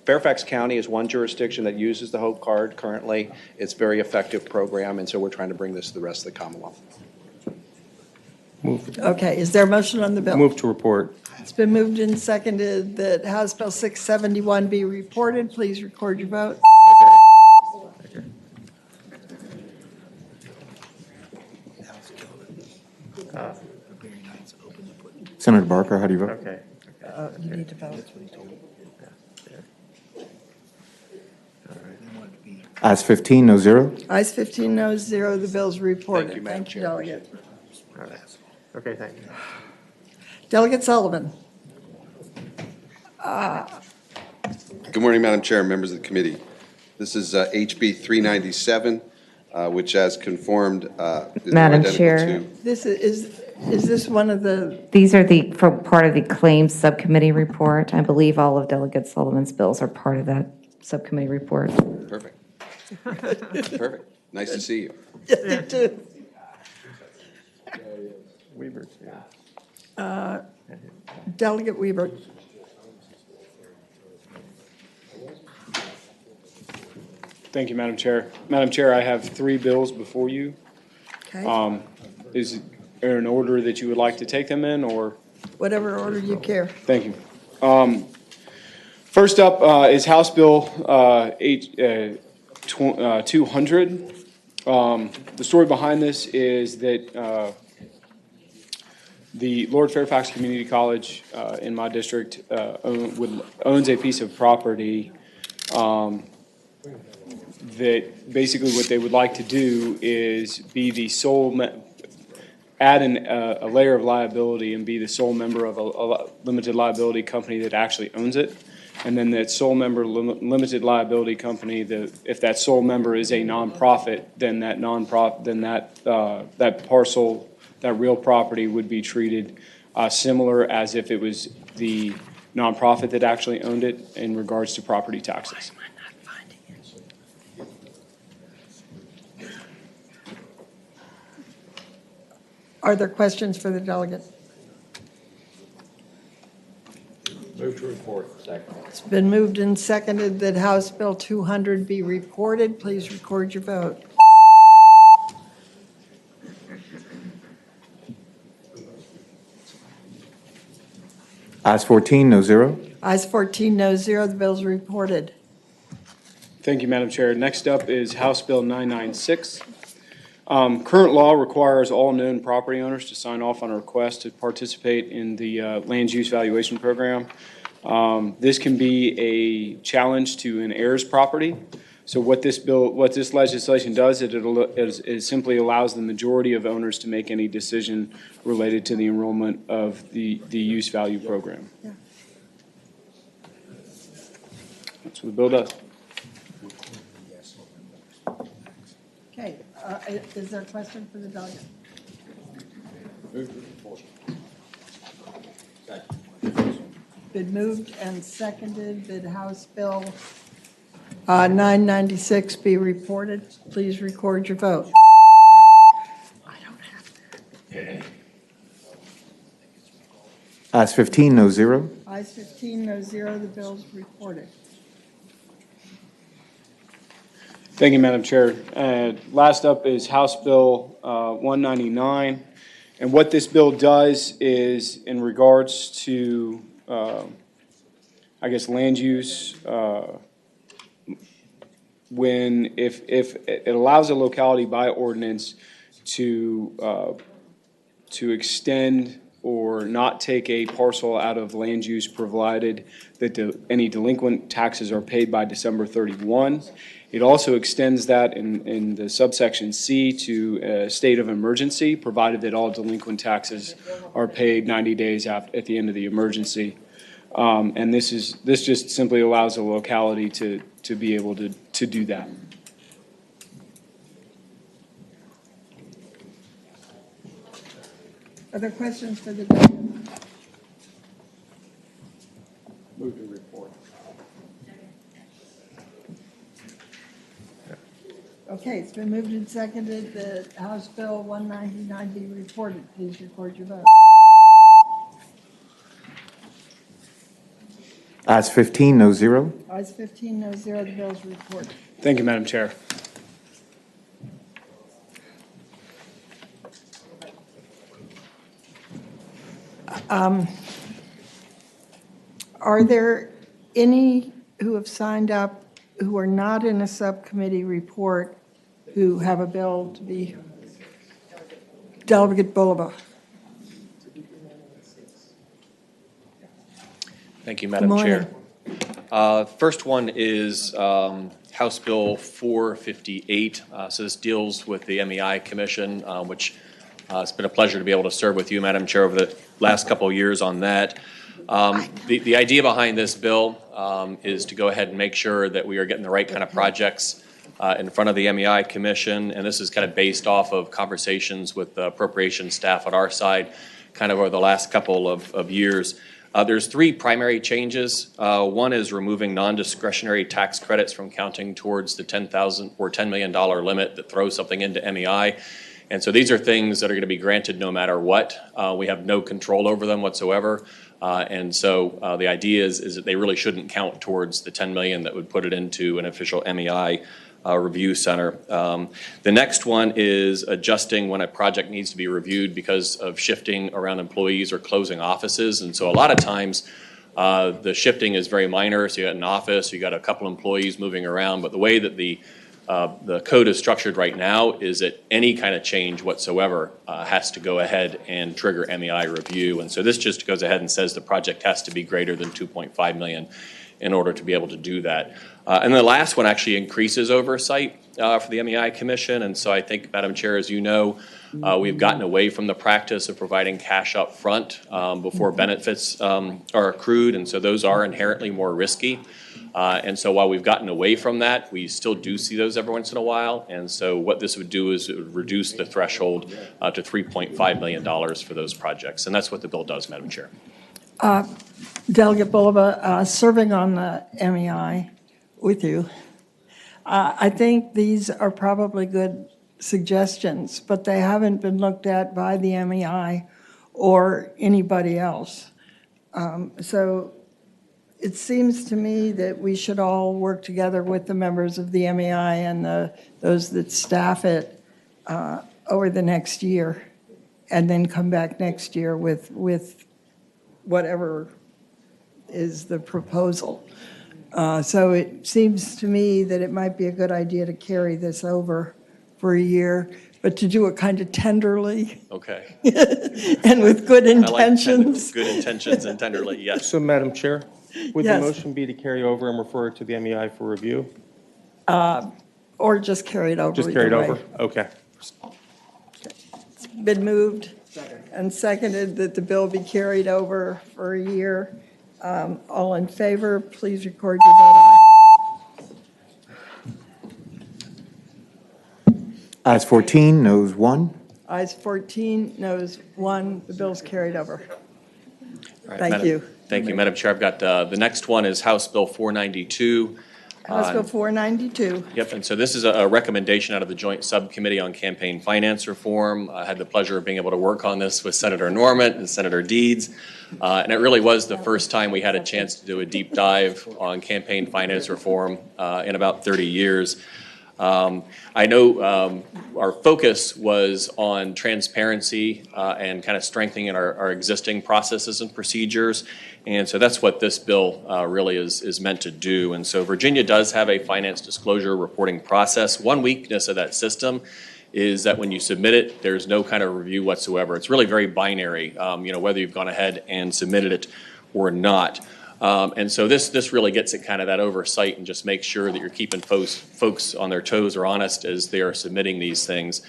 Fairfax County is one jurisdiction that uses the Hope Card currently. It's a very effective program, and so we're trying to bring this to the rest of the Commonwealth. Okay, is there a motion on the bill? Move to report. It's been moved and seconded that House Bill 671 be reported. Please record your vote. Senator Barker, how do you vote? Okay. You need to vote. Ayes 15, no zero. Ayes 15, no zero. The bill's reported. Thank you, Madam Chair. Delegate. All right. Okay, thank you. Delegate Sullivan. Good morning, Madam Chair and members of the committee. This is HB 397, which as conformed is Madam identical Chair. to. This is this one of the, These are for part of the Claims Subcommittee report. I believe all of Delegate Sullivan's bills are part of that subcommittee report. Perfect. Perfect. Nice to see you. yes, you do. Weaver's here. Delegate Weaver. Thank you, Madam Chair. Madam Chair, I have 3 bills before you. Okay. Is there an order that you would like to take them in, or? Whatever order you care. Thank you. First up is House Bill 200. The story behind this is that the Lord Fairfax Community College in my district owns a piece of property that basically what they would like to do is be the sole, add a layer of liability and be the sole member of a limited liability company that actually owns it. And then that sole member limited liability company, if that sole member is a nonprofit, then that parcel, that real property would be treated similar as if it was the nonprofit that actually owned it in regards to property taxes. Are there questions for the delegate? Move to report. Second. It's been moved and seconded that House Bill 200 be reported. Please record your vote. Ayes 14, no zero. Ayes 14, no zero. The bill's reported. Thank you, Madam Chair. Next up is House Bill 996. Current law requires all known property owners to sign off on a request to participate in the land use valuation program. This can be a challenge to an heirs property. So what this legislation does, it simply allows the majority of owners to make any decision related to the enrollment of the use value program. That's what the bill does. Okay, is there a question for the delegate? Been moved and seconded that House Bill 996 be reported. Please record your vote. Ayes 15, no zero. Ayes 15, no zero, the bill is reported. Thank you, Madam Chair. Last up is House Bill 199. And what this bill does is, in regards to, land use, if it allows a locality by ordinance to extend or not take a parcel out of land use provided that any delinquent taxes are paid by December 31. It also extends that in the subsection C to a state of emergency, provided that all delinquent taxes are paid 90 days at the end of the emergency. And this just simply allows a locality to be able to do that. Other questions for the delegate? Move to report. Okay, it's been moved and seconded that House Bill 199 be reported. Please record your vote. Ayes 15, no zero. Ayes 15, no zero, the bill is reported. Thank you, Madam Chair. Are there any who have signed up who are not in a subcommittee report who have a bill to be? Delegate Bulaba. Thank you, Madam Chair. First one is House Bill 458. So this deals with the MEI Commission, which it's been a pleasure to be able to serve with you, Madam Chair, over the last couple of years on that. The idea behind this bill is to go ahead and make sure that we are getting the right kind of projects in front of the MEI Commission, and this is kind of based off of conversations with the appropriations staff on our side kind of over the last couple of years. There's three primary changes. One is removing non-discretionary tax credits from counting towards the $10 million limit that throws something into MEI. And so these are things that are going to be granted no matter what. We have no control over them whatsoever. And so the idea is that they really shouldn't count towards the $10 million that would put it into an official MEI review center. The next one is adjusting when a project needs to be reviewed because of shifting around employees or closing offices. And so a lot of times the shifting is very minor. So you got an office, you got a couple employees moving around, but the way that the code is structured right now is that any kind of change whatsoever has to go ahead and trigger MEI review. And so this just goes ahead and says the project has to be greater than 2.5 million in order to be able to do that. And the last one actually increases oversight for the MEI Commission. And so I think, Madam Chair, as you know, we've gotten away from the practice of providing cash up front before benefits are accrued. And so those are inherently more risky. And so while we've gotten away from that, we still do see those every once in a while. And so what this would do is it would reduce the threshold to $3.5 million for those projects. And that's what the bill does, Madam Chair. Delegate Bulaba, serving on the MEI with you, I think these are probably good suggestions, but they haven't been looked at by the MEI or anybody else. So it seems to me that we should all work together with the members of the MEI and those that staff it over the next year, and then come back next year with whatever is the proposal. So it seems to me that it might be a good idea to carry this over for a year, but to do it kind of tenderly. Okay. And with good intentions. Good intentions and tenderly, yes. So, Madam Chair, Would the Yes. motion be to carry over and refer it to the MEI for review? Or just carry it over? Just carry it either way. over? Okay. Been moved and seconded that the bill be carried over for a year. All in favor, please record your vote aye. Ayes 14, noes 1. Ayes 14, noes 1, the bill's carried over. All right, Thank Madam- you. Thank you, Madam Chair. I've got, the next one is House Bill 492. House Bill 492. Yep, and so this is a recommendation out of the Joint Subcommittee on Campaign Finance Reform. I had the pleasure of being able to work on this with Senator Norment and Senator Deeds. And it really was the first time we had a chance to do a deep dive on campaign finance reform in about 30 years. I know our focus was on transparency and kind of strengthening our existing processes and procedures. And so that's what this bill really is meant to do. And so Virginia does have a finance disclosure reporting process. One weakness of that system is that when you submit it, there's no kind of review whatsoever. It's really very binary, whether you've gone ahead and submitted it or not. And so this really gets at kind of that oversight and just makes sure that you're keeping folks on their toes or honest as they are submitting these things.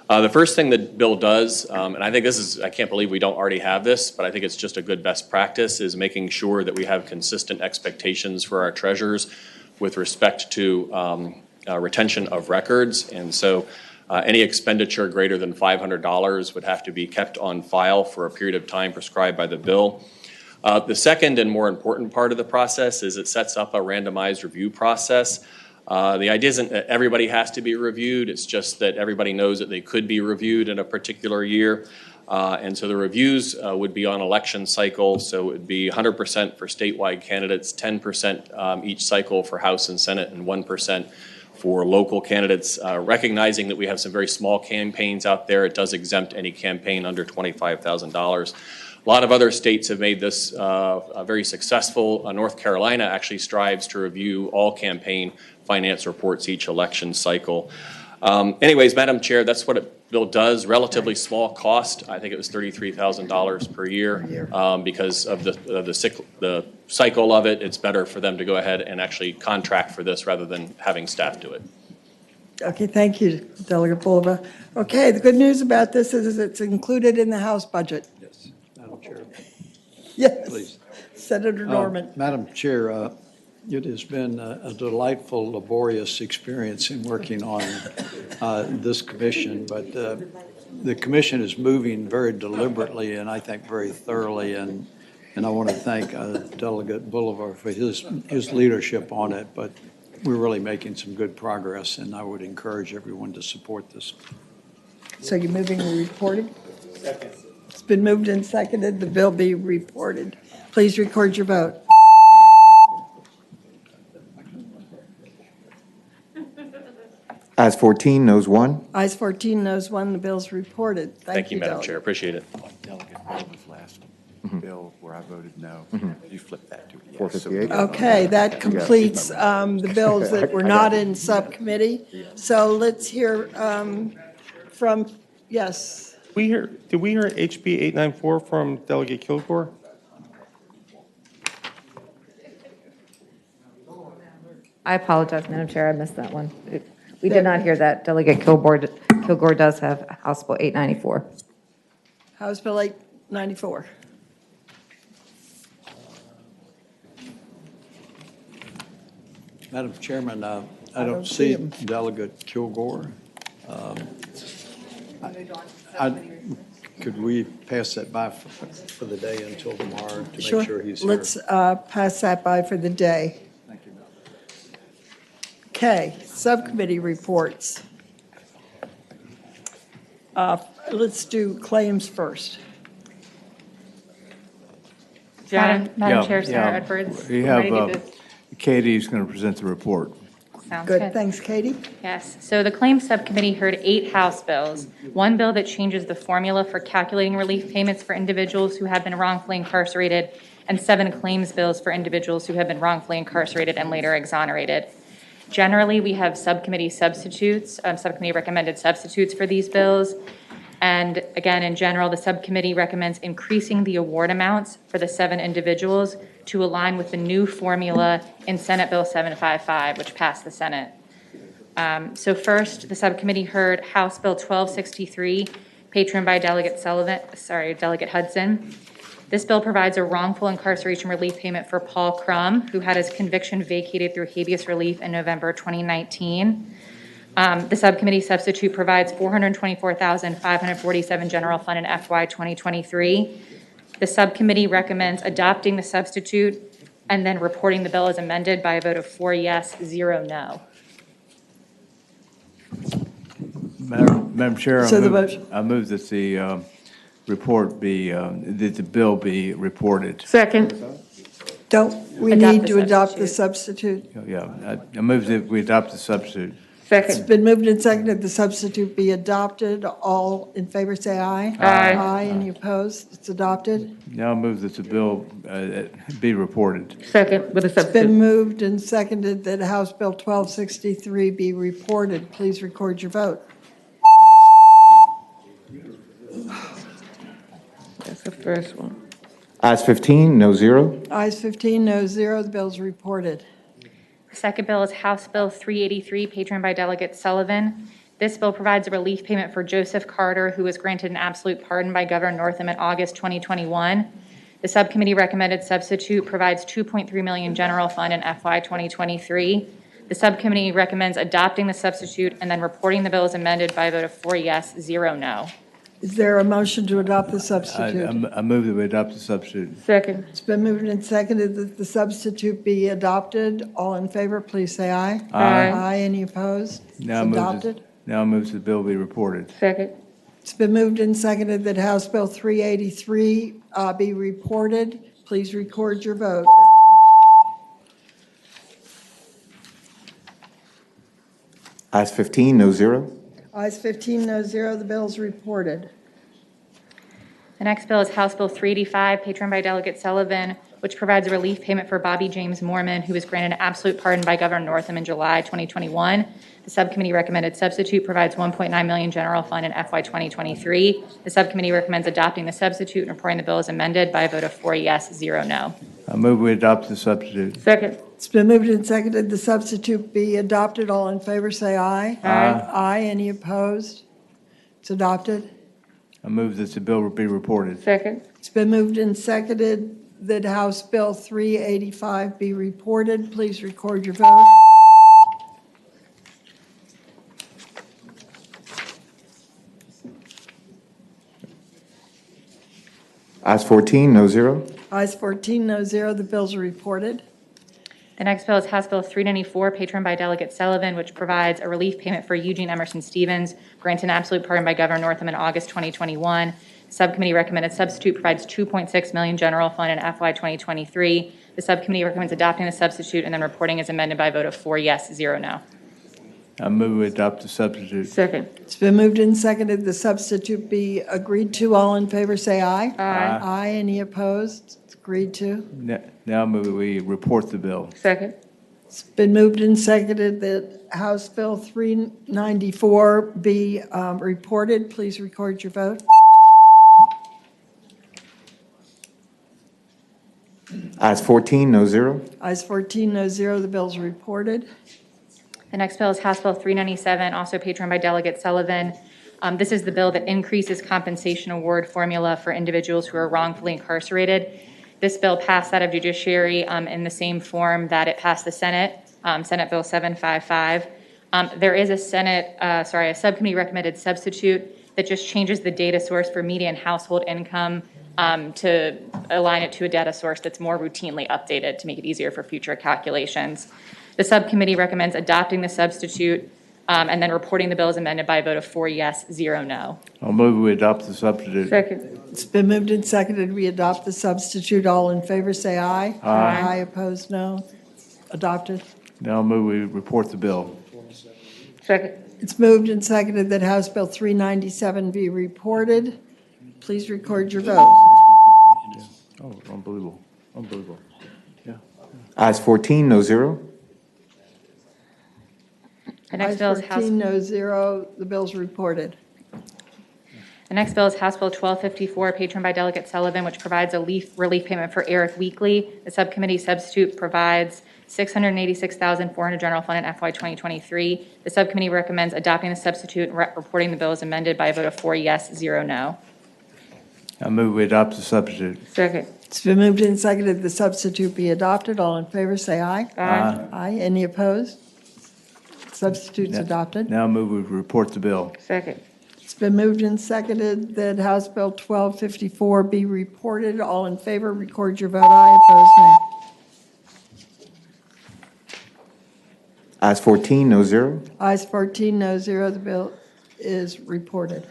The first thing the bill does, and I think I can't believe we don't already have this, but I think it's just a good best practice, is making sure that we have consistent expectations for our treasurers with respect to retention of records. And so any expenditure greater than $500 would have to be kept on file for a period of time prescribed by the bill. The second and more important part of the process is it sets up a randomized review process. The idea isn't that everybody has to be reviewed. It's just that everybody knows that they could be reviewed in a particular year. And so the reviews would be on election cycle. So it would be 100% for statewide candidates, 10% each cycle for House and Senate, and 1% for local candidates. Recognizing that we have some very small campaigns out there, it does exempt any campaign under $25,000. A lot of other states have made this very successful. North Carolina actually strives to review all campaign finance reports each election cycle. Anyways, Madam Chair, that's what the bill does. Relatively small cost. I think it was $33,000 per year. Because of the cycle of it, it's better for them to go ahead and actually contract for this rather than having staff do it. Okay, thank you, Delegate Bulova. Okay, the good news about this is it's included in the House budget. Yes, Madam Chair. Yes. Please. Senator Norman. Madam Chair, it has been a delightful, laborious experience in working on this commission, but the commission is moving very deliberately and I think very thoroughly, and I want to thank Delegate Bolivar for his leadership on it, but we're really making some good progress, and I would encourage everyone to support this. So you're moving the reporting? Second. It's been moved and seconded, the bill be reported. Please record your vote. Ayes 14, noes 1. Ayes 14, noes 1, the bill's reported. Thank you, Madam Delegate. Chair. Appreciate it. Delegate Bullova's last bill where I voted no. You flip that to a yes. 458. Okay, that completes the bills that were not in subcommittee. So let's hear from, yes. Did we hear HB 894 from Delegate Kilgore? I apologize, Madam Chair, I missed that one. We did not hear that. Delegate Kilgore does have House Bill 894. House Bill 894. Madam Chairman, I don't see Delegate Kilgore. Could we pass that by for the day until tomorrow to make sure he's here? Let's pass that by for the day. Thank you. Okay, subcommittee reports. Let's do claims first. Madam Chair, Senator Edwards. We have Katie's going to present the report. Sounds Good, thanks, Katie. Yes, so the Claims Subcommittee heard 8 House bills, one bill that changes the formula for calculating relief payments for individuals who have been wrongfully incarcerated, and 7 claims bills for individuals who have been wrongfully incarcerated and later exonerated. Generally, we have subcommittee substitutes, subcommittee recommended substitutes for these bills. And again, in general, the subcommittee recommends increasing the award amounts for the 7 individuals to align with the new formula in Senate Bill 755, which passed the Senate. So first, the subcommittee heard House Bill 1263, patroned by Delegate Hudson. This bill provides a wrongful incarceration relief payment for Paul Crum, who had his conviction vacated through habeas relief in November 2019. The subcommittee substitute provides $424,547 general fund in FY 2023. The subcommittee recommends adopting the substitute and then reporting the bill as amended by a vote of 4 yes, 0 no. Madam Chair, So the motion. I move that the report be, that the bill be reported. Second. We Adopt need the to adopt the substitute. Yeah, I move that we adopt the substitute. It's been moved and seconded the substitute be adopted. All in favor say aye. Aye. Aye. Any opposed? It's adopted. Now I move that the bill be reported. Second with a substitute. It's been moved and seconded that House Bill 1263 be reported. Please record your vote. That's the first one. Ayes 15, no zero. Ayes 15, no zero. The bill's reported. The second bill is House Bill 383, patroned by Delegate Sullivan. This bill provides a relief payment for Joseph Carter, who was granted an absolute pardon by Governor Northam in August 2021. The subcommittee recommended substitute provides $2.3 million general fund in FY 2023. The subcommittee recommends adopting the substitute and then reporting the bill as amended by a vote of 4 yes, 0 no. Is there a motion to adopt the substitute? I move that we adopt the substitute. Second. It's been moved and seconded that the substitute be adopted. All in favor, please say aye. Aye. Aye. Any opposed? It's Now I move that- adopted. Now I move that the bill be reported. Second. It's been moved and seconded that House Bill 383 be reported. Please record your vote. Ayes 15, no zero. Ayes 15, no zero. The bill's reported. The next bill is House Bill 385, patroned by Delegate Sullivan, which provides a relief payment for Bobby James Mormon, who was granted an absolute pardon by Governor Northam in July 2021. The subcommittee recommended substitute provides $1.9 million general fund in FY 2023. The subcommittee recommends adopting the substitute and reporting the bill as amended by a vote of 4 yes, 0 no. I move we adopt the substitute. Second. It's been moved and seconded the substitute be adopted. All in favor say aye. Aye. Aye. Any opposed? It's adopted. I move that the bill be reported. Second. It's been moved and seconded that House Bill 385 be reported. Please record your vote. Ayes 14, no zero. Ayes 14, no zero. The bills are reported. The next bill is House Bill 394, patroned by Delegate Sullivan, which provides a relief payment for Eugene Emerson Stevens, granted an absolute pardon by Governor Northam in August 2021. Subcommittee recommended substitute provides $2.6 million general fund in FY 2023. The subcommittee recommends adopting the substitute and then reporting as amended by a vote of 4 yes, 0 no. I move we adopt the substitute. Second. It's been moved and seconded the substitute be agreed to. All in favor say aye. Aye. Aye. Any opposed? It's agreed to. Now I move that we report the bill. Second. It's been moved and seconded that House Bill 394 be reported. Please record your vote. Ayes 14, no zero. Ayes 14, no zero. The bill's reported. The next bill is House Bill 397, also patroned by Delegate Sullivan. This is the bill that increases compensation award formula for individuals who are wrongfully incarcerated. This bill passed out of judiciary in the same form that it passed the Senate, Senate Bill 755. There is a subcommittee recommended substitute that just changes the data source for median household income to align it to a data source that's more routinely updated to make it easier for future calculations. The subcommittee recommends adopting the substitute and then reporting the bill as amended by a vote of 4 yes, 0 no. I'll move we adopt the substitute. Second. It's been moved and seconded. We adopt the substitute. All in favor say aye. Aye. Aye. Opposed, no. Adopted. Now I move we report the bill. Second. It's moved and seconded that House Bill 397 be reported. Please record your vote. Oh, unbelievable. Unbelievable. Ayes 14, no zero. The next Ayes bill is House 14, no zero. The bill's reported. The next bill is House Bill 1254, patroned by Delegate Sullivan, which provides a relief payment for Eric Weekly. The subcommittee substitute provides $686,400 general fund in FY 2023. The subcommittee recommends adopting the substitute and reporting the bill as amended by a vote of 4 yes, 0 no. I move we adopt the substitute. Second. It's been moved and seconded the substitute be adopted. All in favor, say aye. Aye. Aye. Any opposed? Substitute's adopted. Now I move we report the bill. Second. It's been moved and seconded that House Bill 1254 be reported. All in favor, record your vote aye. Opposed, nay. Ayes 14, no zero. Ayes 14, no zero. The bill is reported.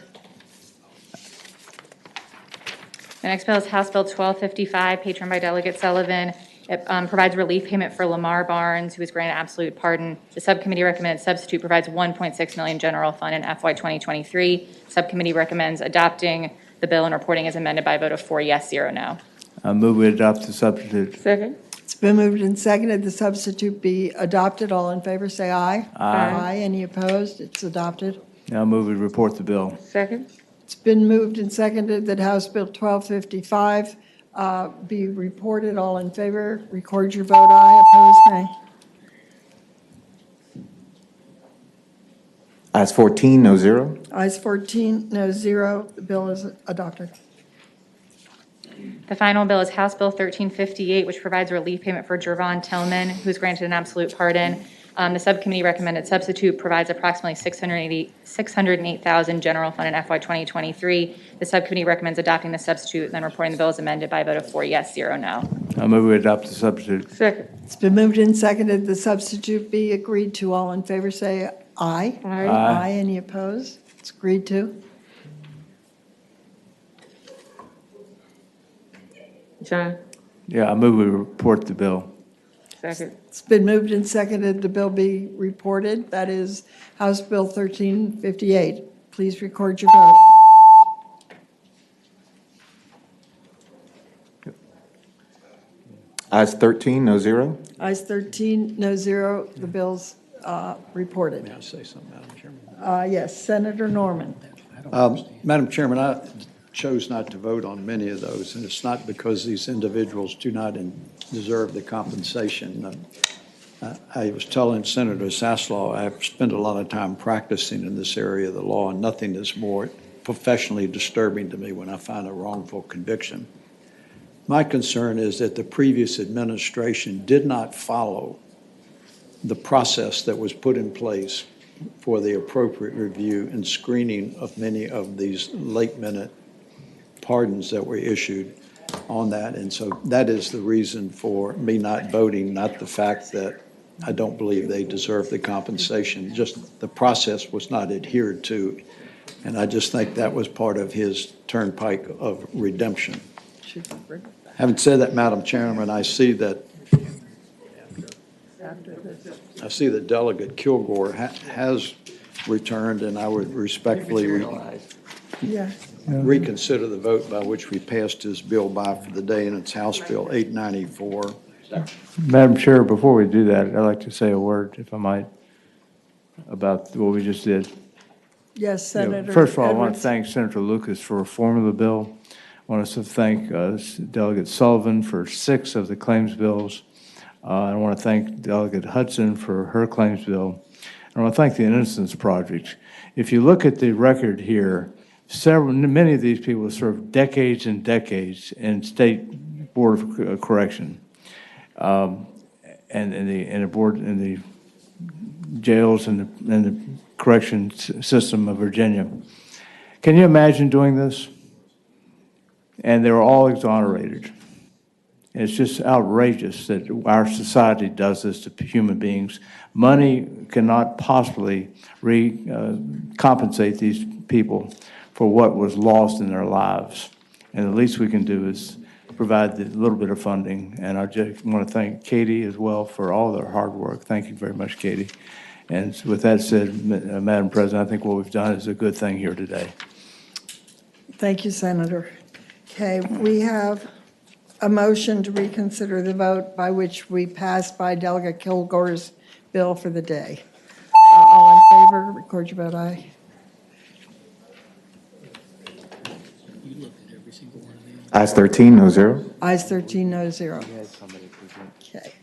The next bill is House Bill 1255, patroned by Delegate Sullivan. It provides relief payment for Lamar Barnes, who was granted absolute pardon. The subcommittee recommended substitute provides $1.6 million general fund in FY 2023. Subcommittee recommends adopting the bill and reporting as amended by a vote of 4 yes, 0 no. I move we adopt the substitute. Second. It's been moved and seconded the substitute be adopted. All in favor, say aye. Aye. Any opposed? It's adopted. Now I move we report the bill. Second. It's been moved and seconded that House Bill 1255 be reported. All in favor, record your vote aye. Opposed, nay. Ayes 14, no zero. Ayes 14, no zero. The bill is adopted. The final bill is House Bill 1358, which provides relief payment for Jervon Tillman, who's granted an absolute pardon. The subcommittee recommended substitute provides approximately $608,000 general fund in FY 2023. The subcommittee recommends adopting the substitute and then reporting the bill as amended by a vote of 4 yes, 0 no. I move we adopt the substitute. Second. It's been moved and seconded the substitute be agreed to. All in favor say aye. Aye. Aye. Any opposed? It's agreed to. John. Yeah, I move we report the bill. Second. It's been moved and seconded the bill be reported. That is House Bill 1358. Please record your vote. Ayes 13, no zero. Ayes 13, no zero. The bill's reported. May I say something, Madam Chairman? Yes, Senator Norman. Madam Chairman, I chose not to vote on many of those, and it's not because these individuals do not deserve the compensation. I was telling Senator Saslaw, I've spent a lot of time practicing in this area of the law, and nothing is more professionally disturbing to me when I find a wrongful conviction. My concern is that the previous administration did not follow the process that was put in place for the appropriate review and screening of many of these late-minute pardons that were issued on that. And so that is the reason for me not voting, not the fact that I don't believe they deserve the compensation, just the process was not adhered to. And I just think that was part of his turnpike of redemption. Having said that, Madam Chairman, I see that Delegate Kilgore has returned, and I would respectfully reconsider the vote by which we passed his bill by for the day, and it's House Bill 894. Madam Chair, before we do that, I'd like to say a word, if I might, about what we just did. Yes, Senator. First of all, I want to Edwards. thank Senator Lucas for reform of the bill. I want to thank Delegate Sullivan for 6 of the claims bills. I want to thank Delegate Hudson for her claims bill. I want to thank the Innocence Project. If you look at the record here, many of these people served decades and decades in State Board of Correction, and in the jails and the correction system of Virginia. Can you imagine doing this? And they were all exonerated. It's just outrageous that our society does this to human beings. Money cannot possibly compensate these people for what was lost in their lives. And the least we can do is provide a little bit of funding. And I just want to thank Katie as well for all their hard work. Thank you very much, Katie. And with that said, Madam President, I think what we've done is a good thing here today. Thank you, Senator. Okay, we have a motion to reconsider the vote by which we passed by Delegate Kilgore's bill for the day. All in favor, record your vote aye. Ayes 13, no zero. Ayes 13, no zero. Okay.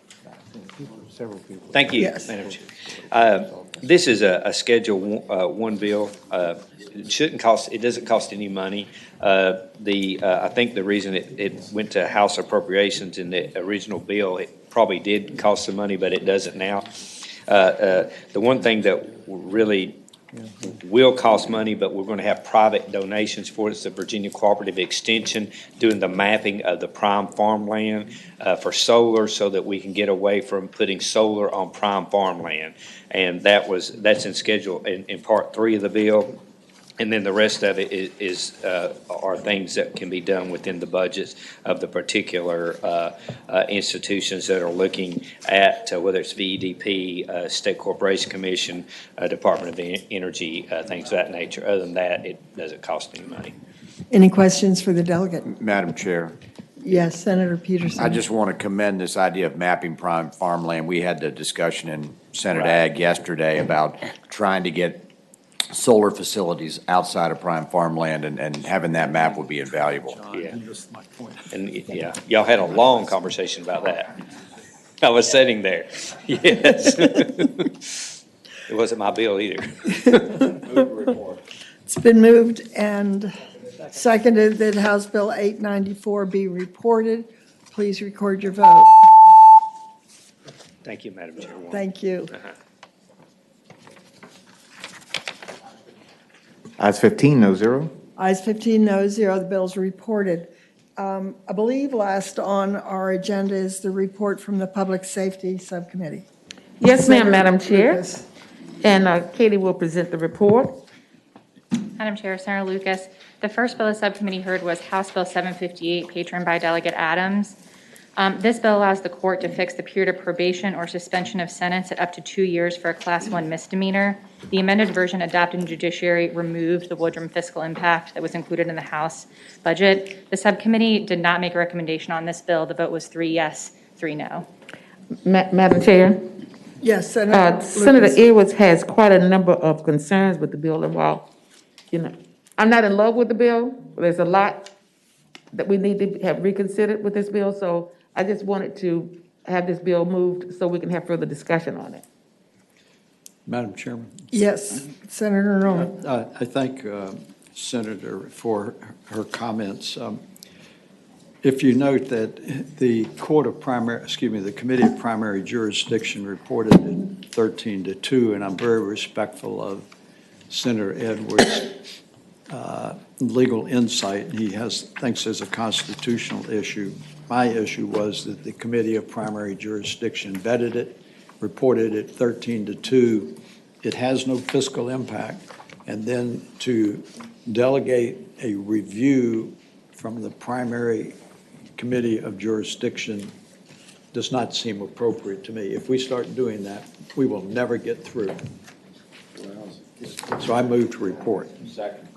Thank you, Yes. Madam Chair. This is a Schedule 1 bill. It doesn't cost any money. I think the reason it went to House Appropriations in the original bill, it probably did cost some money, but it doesn't now. The one thing that really will cost money, but we're going to have private donations for it. It's the Virginia Cooperative Extension doing the mapping of the prime farmland for solar so that we can get away from putting solar on prime farmland. And that's in schedule in part 3 of the bill. And then the rest of it are things that can be done within the budgets of the particular institutions that are looking at whether it's VEDP, State Corporation Commission, Department of Energy, things of that nature. Other than that, it doesn't cost any money. Any questions for the delegate? Madam Chair, Yes, Senator Peterson. I just want to commend this idea of mapping prime farmland. We had the discussion in Senate Ag yesterday about trying to get solar facilities outside of prime farmland, and having that map would be invaluable. Yeah. And yeah, y'all had a long conversation about that. I was sitting there. Yes. It wasn't my bill either. It's been moved and seconded that House Bill 894 be reported. Please record your vote. Thank you, Madam Chairwoman. Thank you. Ayes 15, no zero. Ayes 15, no zero. The bill's reported. I believe last on our agenda is the report from the Public Safety Subcommittee. Yes, ma'am, Senator Madam Chair. Lucas. And Katie will present the report. Madam Chair, Senator Lucas, the first bill the subcommittee heard was House Bill 758, patroned by Delegate Adams. This bill allows the court to fix the period of probation or suspension of sentence at up to 2 years for a Class 1 misdemeanor. The amended version adopted in judiciary removed the Woodrum fiscal impact that was included in the House budget. The subcommittee did not make a recommendation on this bill. The vote was 3 yes, 3 no. Madam Chair. Yes, Senator Senator Lucas. Edwards has quite a number of concerns with the bill, and while, I'm not in love with the bill, there's a lot that we need to have reconsidered with this bill, so I just wanted to have this bill moved so we can have further discussion on it. Madam Chairman. Yes, Senator Norman. I thank Senator for her comments. If you note that the Committee of Primary Jurisdiction reported it 13-2, and I'm very respectful of Senator Edwards' legal insight. He thinks there's a constitutional issue. My issue was that the Committee of Primary Jurisdiction vetted it, reported it 13-2. It has no fiscal impact. And then to delegate a review from the primary Committee of Jurisdiction does not seem appropriate to me. If we start doing that, we will never get through. So I move to report. Second.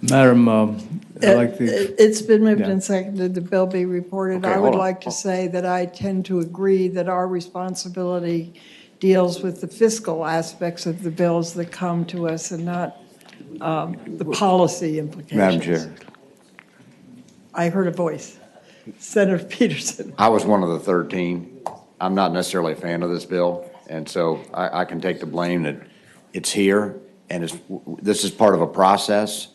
Madam, I'd like to. It's been moved Yeah. and seconded, the bill be reported. Okay, I hold would on. like to say that I tend to agree that our responsibility deals with the fiscal aspects of the bills that come to us and not the policy implications. Madam Chair. I heard a voice. Senator Peterson. I was one of the 13. I'm not necessarily a fan of this bill, and so I can take the blame that it's here, and this is part of a process.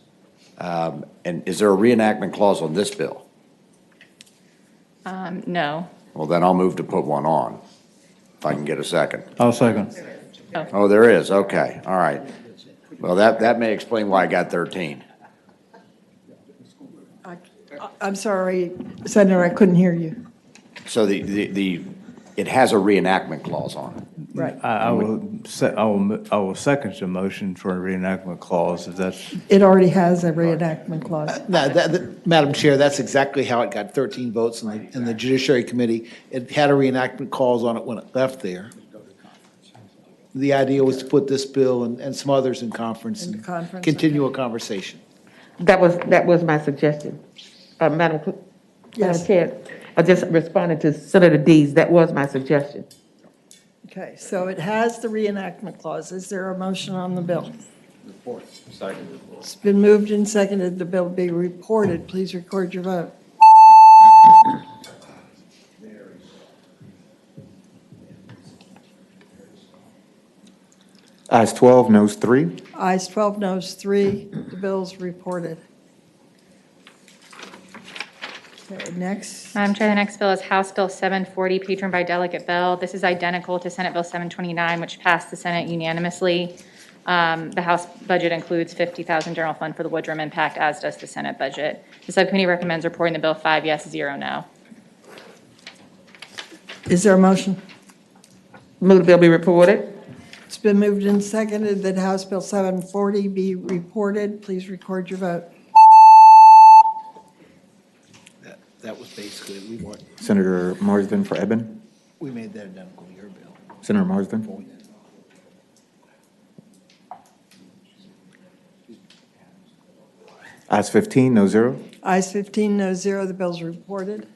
And is there a reenactment clause on this bill? No. Well, then I'll move to put one on, if I can get a second. I'll second. Oh, there is, okay, all right. Well, that may explain why I got 13. I'm sorry, Senator, I couldn't hear you. So it has a reenactment clause on it. Right. I will second the motion for a reenactment clause if that's. It already has a reenactment clause. Madam Chair, that's exactly how it got 13 votes in the Judiciary Committee. It had a reenactment clause on it when it left there. The idea was to put this bill and some others in conference and continue a conversation. That was my suggestion. Madam Chair, I just responded to Senator Dees. That was my suggestion. Okay, so it has the reenactment clause. Is there a motion on the bill? It's been moved and seconded the bill be reported. Please record your vote. Ayes 12, noes 3. Ayes 12, noes 3. The bill's reported. Okay, next. Madam Chair, the next bill is House Bill 740, patroned by Delegate Bell. This is identical to Senate Bill 729, which passed the Senate unanimously. The House budget includes $50,000 general fund for the Woodrum impact, as does the Senate budget. The subcommittee recommends reporting the bill 5 yes, 0 no. Is there a motion? Move the bill be reported. It's been moved and seconded that House Bill 740 be reported. Please record your vote. That was basically, we want, Senator Marsden for Eben. we made that identical to your bill. Senator Marsden. Ayes 15, no 0. Ayes 15, no 0. The bill's reported.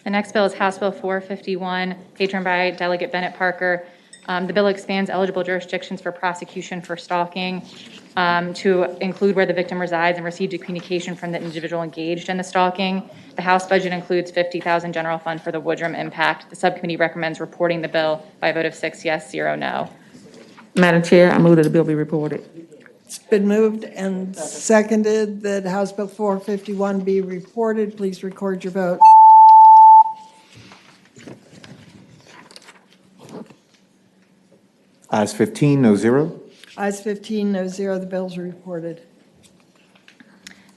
The next bill is House Bill 451, patroned by Delegate Bennett Parker. The bill expands eligible jurisdictions for prosecution for stalking to include where the victim resides and received a communication from the individual engaged in the stalking. The House budget includes $50,000 general fund for the Woodrum impact. The subcommittee recommends reporting the bill by a vote of 6 yes, 0 no. Madam Chair, I move that the bill be reported. It's been moved and seconded that House Bill 451 be reported. Please record your vote. Ayes 15, no 0. Ayes 15, no 0. The bill's reported.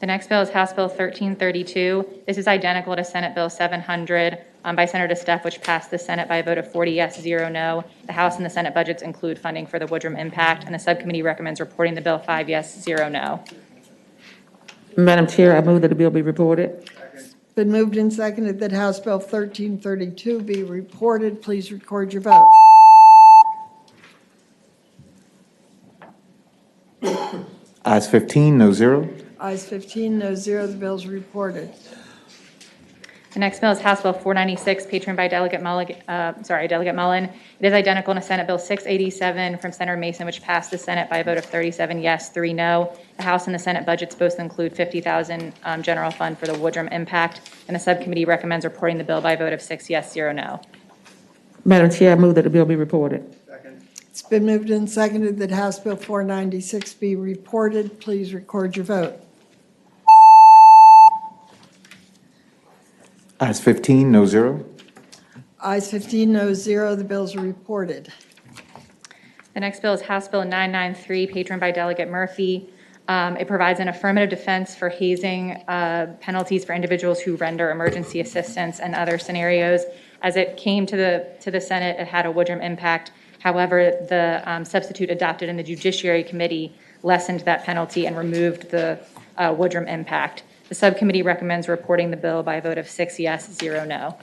The next bill is House Bill 1332. This is identical to Senate Bill 700 by Senator DeSteph, which passed the Senate by a vote of 40 yes, 0 no. The House and the Senate budgets include funding for the Woodrum impact, and the subcommittee recommends reporting the bill 5 yes, 0 no. Madam Chair, I move that the bill be reported. Been moved and seconded that House Bill 1332 be reported. Please record your vote. Ayes 15, no 0. Ayes 15, no 0. The bill's reported. The next bill is House Bill 496, patroned by Delegate Mullen. It is identical to Senate Bill 687 from Senator Mason, which passed the Senate by a vote of 37 yes, 3 no. The House and the Senate budgets both include $50,000 general fund for the Woodrum impact, and the subcommittee recommends reporting the bill by a vote of 6 yes, 0 no. Madam Chair, I move that the bill be reported. It's been moved and seconded that House Bill 496 be reported. Please record your vote. Ayes 15, no 0. Ayes 15, no 0. The bills are reported. The next bill is House Bill 993, patroned by Delegate Murphy. It provides an affirmative defense for hazing penalties for individuals who render emergency assistance and other scenarios. As it came to the Senate, it had a Woodrum impact. However, the substitute adopted in the Judiciary Committee lessened that penalty and removed the Woodrum impact. The subcommittee recommends reporting the bill by a vote of 6 yes, 0 no.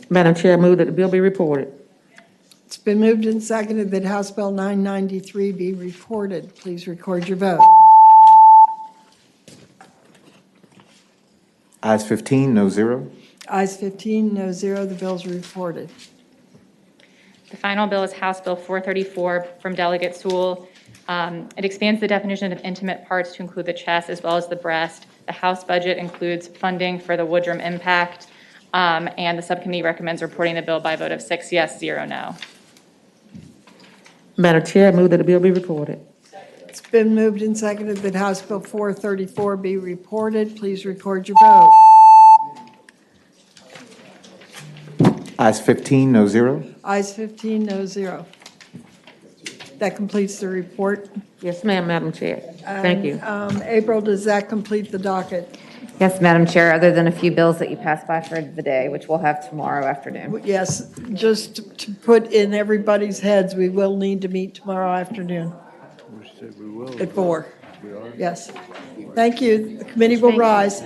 Madam Chair, I move that the bill be reported. It's been moved and seconded that House Bill 993 be reported. Please record your vote. Ayes 15, no 0. Ayes 15, no 0. The bills are reported. The final bill is House Bill 434 from Delegate Sewell. It expands the definition of intimate parts to include the chest as well as the breast. The House budget includes funding for the Woodrum impact, and the subcommittee recommends reporting the bill by a vote of 6 yes, 0 no. Madam Chair, I move that the bill be reported. It's been moved and seconded that House Bill 434 be reported. Please record your vote. Ayes 15, no 0. Ayes 15, no 0. That completes the report. Yes, ma'am, Madam Chair. Thank you. April, does that complete the docket? Yes, Madam Chair, other than a few bills that you passed by for the day, which we'll have tomorrow afternoon. Yes, just to put in everybody's heads, we will need to meet tomorrow afternoon at 4. Yes. Thank you. The committee will rise.